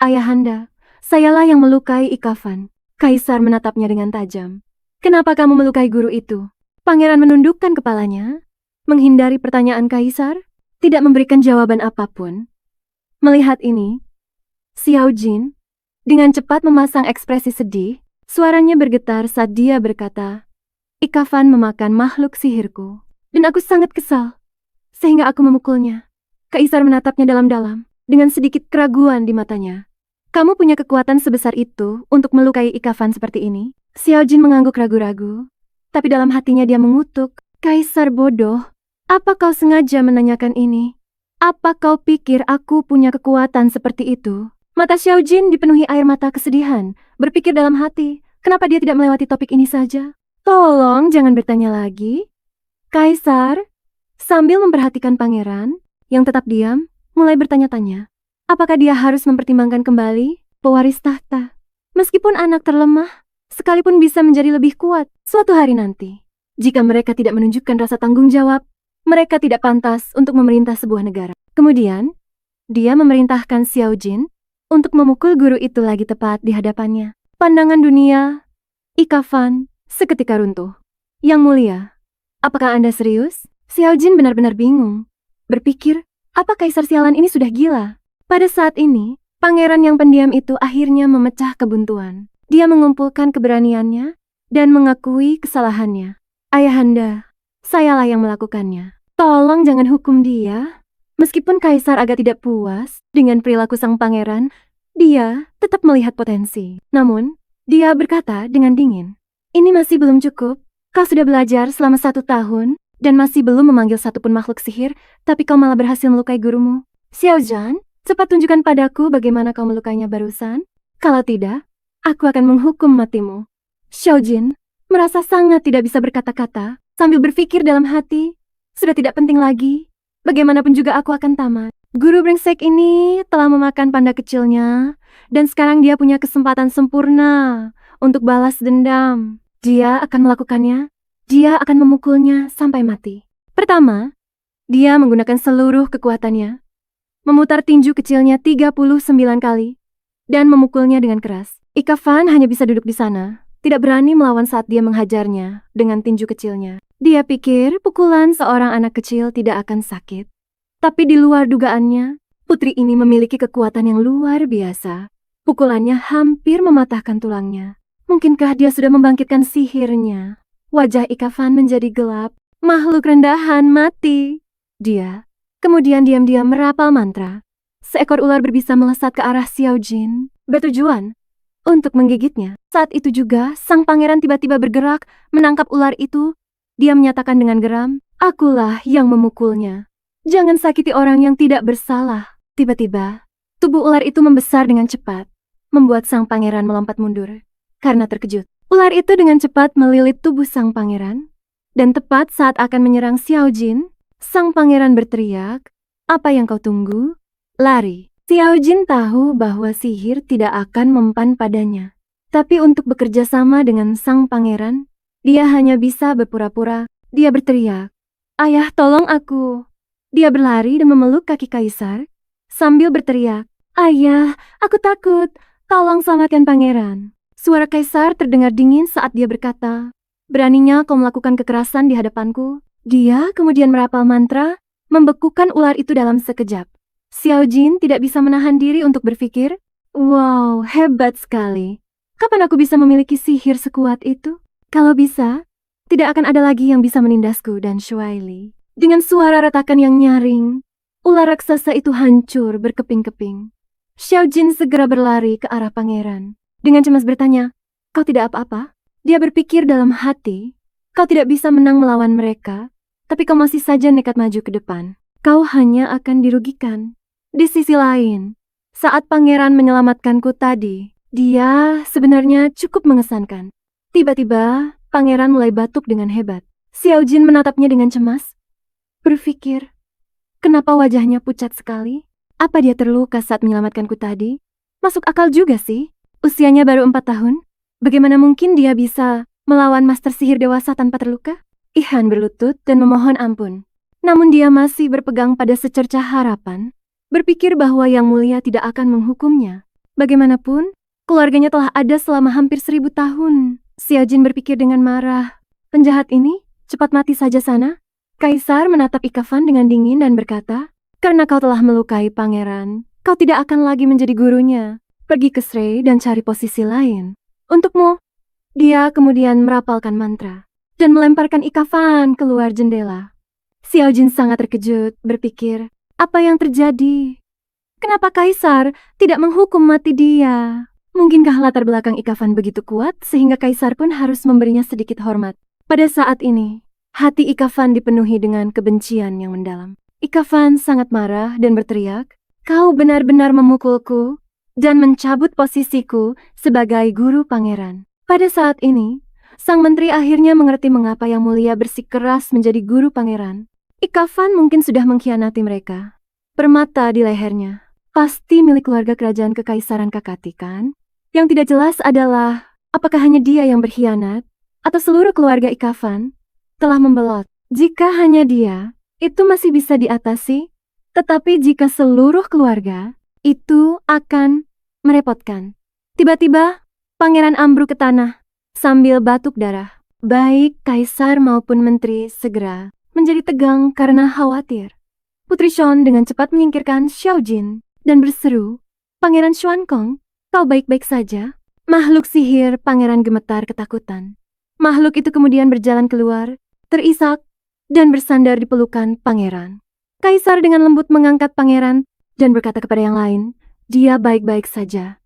Ayahanda, sayalah yang melukai Ikafan. Kaisar menatapnya dengan tajam. Kenapa kamu melukai guru itu? Pangeran menundukkan kepalanya, menghindari pertanyaan Kaisar, tidak memberikan jawaban apapun. Melihat ini, Xiao Jin dengan cepat memasang ekspresi sedih, suaranya bergetar saat dia berkata, Ikafan memakan makhluk sihirku, dan aku sangat kesal, sehingga aku memukulnya. Kaisar menatapnya dalam-dalam, dengan sedikit keraguan di matanya. Kamu punya kekuatan sebesar itu untuk melukai Ikafan seperti ini? Xiao Jin mengangguk ragu-ragu, tapi dalam hatinya dia mengutuk, Kaisar bodoh, apa kau sengaja menanyakan ini? Apa kau pikir aku punya kekuatan seperti itu? Mata Xiao Jin dipenuhi air mata kesedihan, berpikir dalam hati, kenapa dia tidak melewati topik ini saja? Tolong jangan bertanya lagi. Kaisar, sambil memperhatikan pangeran, yang tetap diam, mulai bertanya-tanya. Apakah dia harus mempertimbangkan kembali pewaris tahta? Meskipun anak terlemah, sekalipun bisa menjadi lebih kuat suatu hari nanti. Jika mereka tidak menunjukkan rasa tanggung jawab, mereka tidak pantas untuk memerintah sebuah negara. Kemudian, dia memerintahkan Xiao Jin untuk memukul guru itu lagi tepat di hadapannya. Pandangan dunia Ikafan seketika runtuh. Yang mulia, apakah Anda serius? Xiao Jin benar-benar bingung. Berpikir, apa kaisar sialan ini sudah gila? Pada saat ini, pangeran yang pendiam itu akhirnya memecah kebuntuan. Dia mengumpulkan keberaniannya dan mengakui kesalahannya. Ayahanda, sayalah yang melakukannya. Tolong jangan hukum dia. Meskipun kaisar agak tidak puas dengan perilaku sang pangeran, dia tetap melihat potensi. Namun, dia berkata dengan dingin, "Ini masih belum cukup. Kau sudah belajar selama 1 tahun dan masih belum memanggil satupun makhluk sihir, tapi kau malah berhasil melukai gurumu. Xiao Zhan, cepat tunjukkan padaku bagaimana kau melukainya barusan. Kalau tidak, aku akan menghukum matimu." Xiao Jin merasa sangat tidak bisa berkata-kata sambil berpikir dalam hati, sudah tidak penting lagi. Bagaimanapun juga aku akan tamat. Guru brengsek ini telah memakan panda kecilnya, dan sekarang dia punya kesempatan sempurna untuk balas dendam. Dia akan melakukannya. Dia akan memukulnya sampai mati. Pertama, dia menggunakan seluruh kekuatannya, memutar tinju kecilnya 39 kali, dan memukulnya dengan keras. Ikafan hanya bisa duduk di sana, tidak berani melawan saat dia menghajarnya dengan tinju kecilnya. Dia pikir pukulan seorang anak kecil tidak akan sakit. Tapi di luar dugaannya, putri ini memiliki kekuatan yang luar biasa. Pukulannya hampir mematahkan tulangnya. Mungkinkah dia sudah membangkitkan sihirnya? Wajah Ikafan menjadi gelap. Makhluk rendahan mati. Dia kemudian diam-diam merapal mantra. Seekor ular berbisa melesat ke arah Xiao Jin, bertujuan untuk menggigitnya. Saat itu juga, sang pangeran tiba-tiba bergerak, menangkap ular itu. Dia menyatakan dengan geram, "Akulah yang memukulnya. Jangan sakiti orang yang tidak bersalah." Tiba-tiba, tubuh ular itu membesar dengan cepat, membuat sang pangeran melompat mundur. Karena terkejut, ular itu dengan cepat melilit tubuh sang pangeran, dan tepat saat akan menyerang Xiao Jin, sang pangeran berteriak, "Apa yang kau tunggu? Lari!" Xiao Jin tahu bahwa sihir tidak akan mempan padanya. Tapi untuk bekerja sama dengan sang pangeran, dia hanya bisa berpura-pura. Dia berteriak, "Ayah, tolong aku!" Dia berlari dan memeluk kaki kaisar, sambil berteriak, "Ayah, aku takut, tolong selamatkan pangeran." Suara kaisar terdengar dingin saat dia berkata, "Beraninya kau melakukan kekerasan di hadapanku?" Dia kemudian merapal mantra, membekukan ular itu dalam sekejap. Xiao Jin tidak bisa menahan diri untuk berpikir, "Wow, hebat sekali. Kapan aku bisa memiliki sihir sekuat itu? Kalau bisa, tidak akan ada lagi yang bisa menindasku dan Shuai Li." Dengan suara retakan yang nyaring, ular raksasa itu hancur berkeping-keping. Xiao Jin segera berlari ke arah pangeran. Dengan cemas bertanya, "Kau tidak apa-apa?" Dia berpikir dalam hati, "Kau tidak bisa menang melawan mereka, tapi kau masih saja nekat maju ke depan. Kau hanya akan dirugikan." Di sisi lain, saat pangeran menyelamatkanku tadi, dia sebenarnya cukup mengesankan. Tiba-tiba, pangeran mulai batuk dengan hebat. Xiao Jin menatapnya dengan cemas, berpikir, kenapa wajahnya pucat sekali? Apa dia terluka saat menyelamatkanku tadi? Masuk akal juga sih. Usianya baru 4 tahun. Bagaimana mungkin dia bisa melawan master sihir dewasa tanpa terluka? Ihan berlutut dan memohon ampun. Namun dia masih berpegang pada secercah harapan, berpikir bahwa Yang Mulia tidak akan menghukumnya. Bagaimanapun, keluarganya telah ada selama hampir 1000 tahun. Xiao Jin berpikir dengan marah, "Penjahat ini, cepat mati saja sana." Kaisar menatap Ikafan dengan dingin dan berkata, "Karena kau telah melukai pangeran, kau tidak akan lagi menjadi gurunya. Pergi ke Shrei dan cari posisi lain. Untukmu." Dia kemudian merapalkan mantra dan melemparkan Ikafan keluar jendela. Xiao Jin sangat terkejut, berpikir, apa yang terjadi? Kenapa Kaisar tidak menghukum mati dia? Mungkinkah latar belakang Ikafan begitu kuat sehingga Kaisar pun harus memberinya sedikit hormat? Pada saat ini, hati Ikafan dipenuhi dengan kebencian yang mendalam. Ikafan sangat marah dan berteriak, "Kau benar-benar memukulku dan mencabut posisiku sebagai guru pangeran." Pada saat ini, sang menteri akhirnya mengerti mengapa Yang Mulia bersikeras menjadi guru pangeran. Ikafan mungkin sudah mengkhianati mereka. Permata di lehernya, pasti milik keluarga kerajaan Kekaisaran Kakati kan? Yang tidak jelas adalah, apakah hanya dia yang berkhianat, atau seluruh keluarga Ikafan telah membelot. Jika hanya dia, itu masih bisa diatasi, tetapi jika seluruh keluarga, itu akan merepotkan. Tiba-tiba, pangeran ambruk ke tanah. sambil batuk darah. Baik kaisar maupun menteri segera menjadi tegang karena khawatir. Putri Shon dengan cepat menyingkirkan Xiao Jin dan berseru, "Pangeran Xuankong, kau baik-baik saja?" Makhluk sihir pangeran gemetar ketakutan. Makhluk itu kemudian berjalan keluar, terisak, dan bersandar di pelukan pangeran. Kaisar dengan lembut mengangkat pangeran dan berkata kepada yang lain, "Dia baik-baik saja."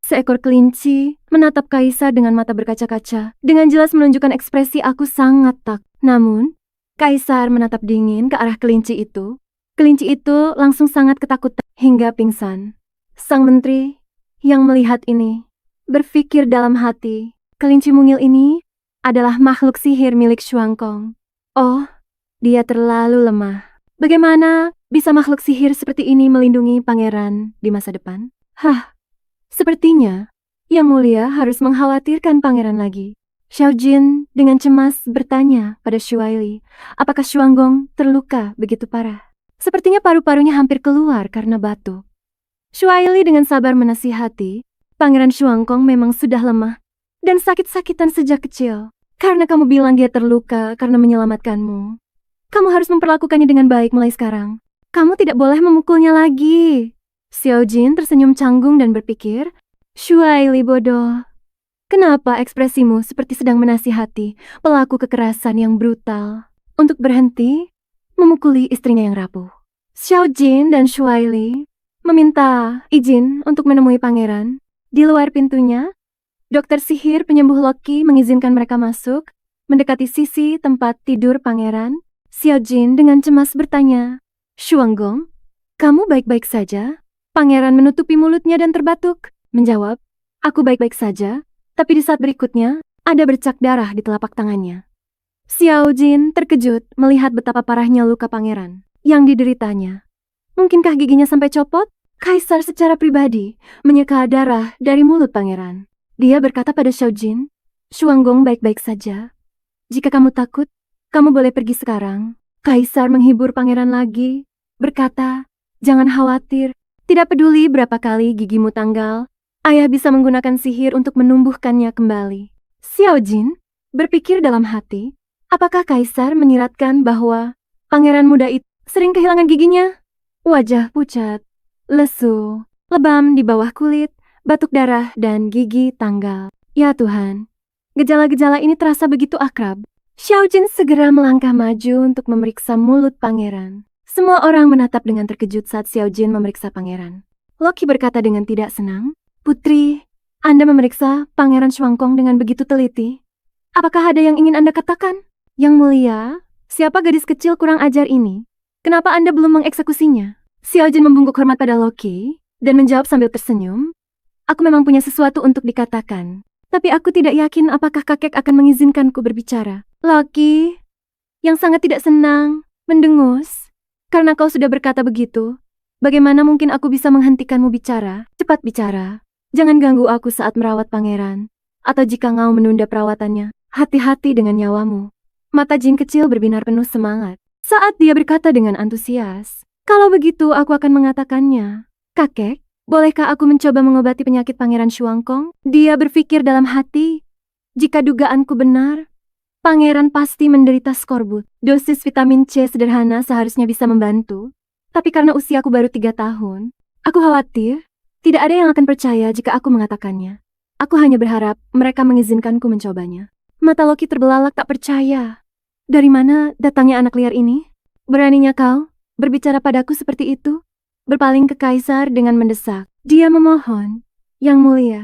Seekor kelinci menatap kaisar dengan mata berkaca-kaca, dengan jelas menunjukkan ekspresi "aku sangat takut." Namun, kaisar menatap dingin ke arah kelinci itu. Kelinci itu langsung sangat ketakutan hingga pingsan. Sang menteri yang melihat ini berpikir dalam hati, kelinci mungil ini adalah makhluk sihir milik Xuankong. Oh, dia terlalu lemah. Bagaimana bisa makhluk sihir seperti ini melindungi pangeran di masa depan? Sepertinya Yang Mulia harus mengkhawatirkan pangeran lagi. Xiao Jin dengan cemas bertanya pada Shuaili, apakah Xuanggong terluka begitu parah? Sepertinya paru-parunya hampir keluar karena batuk. Shuaili dengan sabar menasihati, Pangeran Xuanggong memang sudah lemah dan sakit-sakitan sejak kecil. Karena kamu bilang dia terluka karena menyelamatkanmu, kamu harus memperlakukannya dengan baik mulai sekarang. Kamu tidak boleh memukulnya lagi. Xiao Jin tersenyum canggung dan berpikir, Shuaili bodoh. Kenapa ekspresimu seperti sedang menasihati pelaku kekerasan yang brutal untuk berhenti memukuli istrinya yang rapuh? Xiao Jin dan Shuaili meminta izin untuk menemui pangeran. Di luar pintunya, dokter sihir penyembuh Loki mengizinkan mereka masuk, mendekati sisi tempat tidur pangeran. Xiao Jin dengan cemas bertanya, "Xuanggong, kamu baik-baik saja?" Pangeran menutupi mulutnya dan terbatuk, menjawab, "Aku baik-baik saja," tapi di saat berikutnya, ada bercak darah di telapak tangannya. Xiao Jin terkejut melihat betapa parahnya luka pangeran yang dideritanya. Mungkinkah giginya sampai copot? Kaisar secara pribadi menyeka darah dari mulut pangeran. Dia berkata pada Xiao Jin, "Xuanggong baik-baik saja. Jika kamu takut, kamu boleh pergi sekarang." Kaisar menghibur pangeran lagi, berkata, "Jangan khawatir, tidak peduli berapa kali gigimu tanggal, ayah bisa menggunakan sihir untuk menumbuhkannya kembali." Xiao Jin berpikir dalam hati, apakah Kaisar menyiratkan bahwa pangeran muda itu sering kehilangan giginya? Wajah pucat, lesu, lebam di bawah kulit, batuk darah, dan gigi tanggal. Ya Tuhan, gejala-gejala ini terasa begitu akrab. Xiao Jin segera melangkah maju untuk memeriksa mulut pangeran. Semua orang menatap dengan terkejut saat Xiao Jin memeriksa pangeran. Loki berkata dengan tidak senang, "Putri, Anda memeriksa Pangeran Xuanggong dengan begitu teliti. Apakah ada yang ingin Anda katakan?" "Yang Mulia, siapa gadis kecil kurang ajar ini? Kenapa Anda belum mengeksekusinya?" Xiao Jin membungkuk hormat pada Loki dan menjawab sambil tersenyum, "Aku memang punya sesuatu untuk dikatakan, tapi aku tidak yakin apakah kakek akan mengizinkanku berbicara." Loki, yang sangat tidak senang, mendengus. "Karena kau sudah berkata begitu, bagaimana mungkin aku bisa menghentikanmu bicara? Cepat bicara. Jangan ganggu aku saat merawat pangeran. Atau jika kau menunda perawatannya, hati-hati dengan nyawamu." Mata Jin kecil berbinar penuh semangat saat dia berkata dengan antusias, "Kalau begitu aku akan mengatakannya. Kakek, bolehkah aku mencoba mengobati penyakit Pangeran Xuanggong?" Dia berpikir dalam hati, jika dugaanku benar, pangeran pasti menderita skorbut. Dosis vitamin C sederhana seharusnya bisa membantu. Tapi karena usiaku baru 3 tahun, aku khawatir tidak ada yang akan percaya jika aku mengatakannya. Aku hanya berharap mereka mengizinkanku mencobanya. Mata Loki terbelalak tak percaya. Dari mana datangnya anak liar ini? Beraninya kau berbicara padaku seperti itu? Berpaling ke Kaisar dengan mendesak. Dia memohon, "Yang Mulia,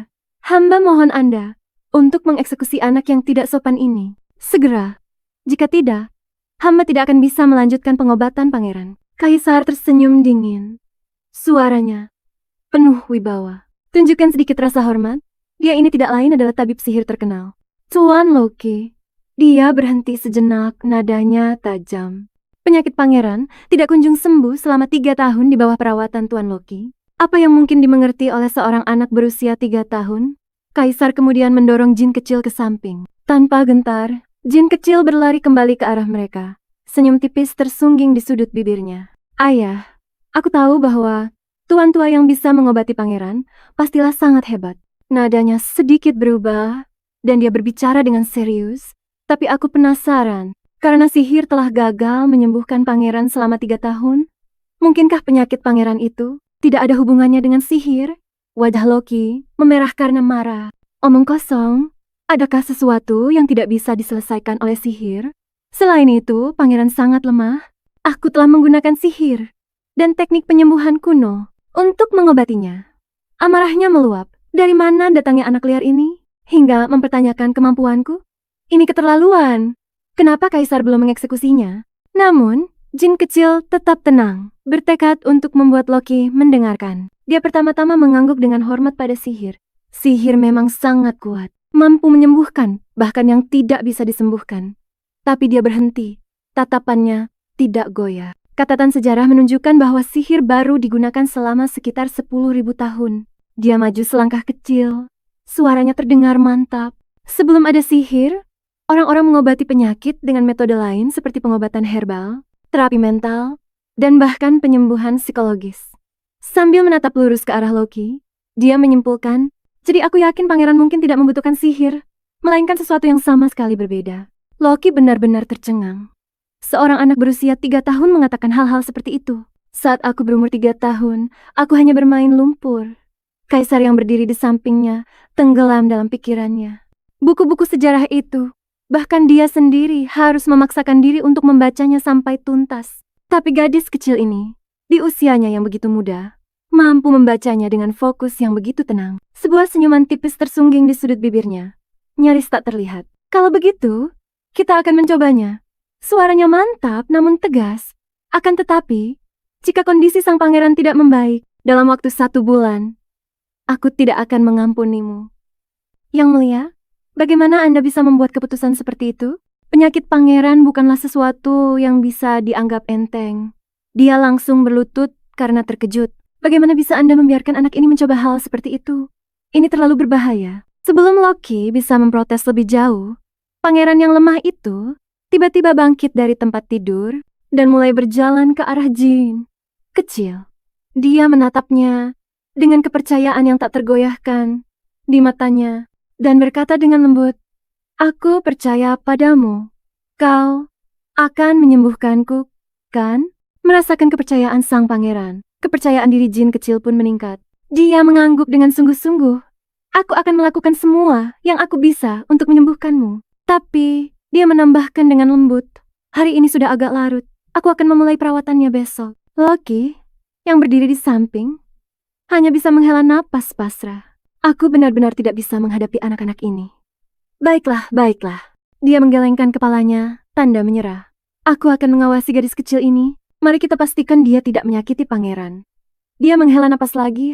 hamba mohon Anda untuk mengeksekusi anak yang tidak sopan ini. Segera. Jika tidak, hamba tidak akan bisa melanjutkan pengobatan pangeran." Kaisar tersenyum dingin. Suaranya penuh wibawa. "Tunjukkan sedikit rasa hormat. Dia ini tidak lain adalah tabib sihir terkenal, Tuan Loki." Dia berhenti sejenak, nadanya tajam. Penyakit pangeran tidak kunjung sembuh selama 3 tahun di bawah perawatan Tuan Loki. Apa yang mungkin dimengerti oleh seorang anak berusia 3 tahun? Kaisar kemudian mendorong Jin kecil ke samping. Tanpa gentar, Jin kecil berlari kembali ke arah mereka. Senyum tipis tersungging di sudut bibirnya. "Ayah, aku tahu bahwa tuan tua yang bisa mengobati pangeran pastilah sangat hebat." Nadanya sedikit berubah dan dia berbicara dengan serius. Tapi aku penasaran, karena sihir telah gagal menyembuhkan pangeran selama 3 tahun. Mungkinkah penyakit pangeran itu tidak ada hubungannya dengan sihir? Wajah Loki memerah karena marah. Omong kosong, adakah sesuatu yang tidak bisa diselesaikan oleh sihir? Selain itu, pangeran sangat lemah. Aku telah menggunakan sihir dan teknik penyembuhan kuno untuk mengobatinya. Amarahnya meluap. Dari mana datangnya anak liar ini? Hingga mempertanyakan kemampuanku? Ini keterlaluan. Kenapa kaisar belum mengeksekusinya? Namun, jin kecil tetap tenang, bertekad untuk membuat Loki mendengarkan. Dia pertama-tama mengangguk dengan hormat pada sihir. Sihir memang sangat kuat, mampu menyembuhkan, bahkan yang tidak bisa disembuhkan. Tapi dia berhenti, tatapannya tidak goyah. Catatan sejarah menunjukkan bahwa sihir baru digunakan selama sekitar 10.000 tahun. Dia maju selangkah kecil, suaranya terdengar mantap. Sebelum ada sihir, orang-orang mengobati penyakit dengan metode lain seperti pengobatan herbal, terapi mental, dan bahkan penyembuhan psikologis. Sambil menatap lurus ke arah Loki, dia menyimpulkan, jadi aku yakin pangeran mungkin tidak membutuhkan sihir, melainkan sesuatu yang sama sekali berbeda. Loki benar-benar tercengang. Seorang anak berusia 3 tahun mengatakan hal-hal seperti itu. Saat aku berumur 3 tahun, aku hanya bermain lumpur. Kaisar yang berdiri di sampingnya tenggelam dalam pikirannya. Buku-buku sejarah itu, bahkan dia sendiri harus memaksakan diri untuk membacanya sampai tuntas. Tapi gadis kecil ini, di usianya yang begitu muda, mampu membacanya dengan fokus yang begitu tenang. Sebuah senyuman tipis tersungging di sudut bibirnya, nyaris tak terlihat. Kalau begitu, kita akan mencobanya. Suaranya mantap namun tegas. Akan tetapi, jika kondisi sang pangeran tidak membaik dalam waktu 1 bulan, aku tidak akan mengampunimu. Yang Mulia, bagaimana Anda bisa membuat keputusan seperti itu? Penyakit pangeran bukanlah sesuatu yang bisa dianggap enteng. Dia langsung berlutut karena terkejut. Bagaimana bisa Anda membiarkan anak ini mencoba hal seperti itu? Ini terlalu berbahaya. Sebelum Loki bisa memprotes lebih jauh, pangeran yang lemah itu tiba-tiba bangkit dari tempat tidur dan mulai berjalan ke arah jin kecil. Dia menatapnya dengan kepercayaan yang tak tergoyahkan di matanya dan berkata dengan lembut, "Aku percaya padamu. Kau akan menyembuhkanku, kan?" Merasakan kepercayaan sang pangeran, kepercayaan diri jin kecil pun meningkat. Dia mengangguk dengan sungguh-sungguh. "Aku akan melakukan semua yang aku bisa untuk menyembuhkanmu." Tapi dia menambahkan dengan lembut, "Hari ini sudah agak larut. Aku akan memulai perawatannya besok." Loki, yang berdiri di samping, hanya bisa menghela napas pasrah. Aku benar-benar tidak bisa menghadapi anak-anak ini. Baiklah, baiklah. Dia menggelengkan kepalanya, tanda menyerah. Aku akan mengawasi gadis kecil ini. Mari kita pastikan dia tidak menyakiti pangeran. Dia menghela napas lagi,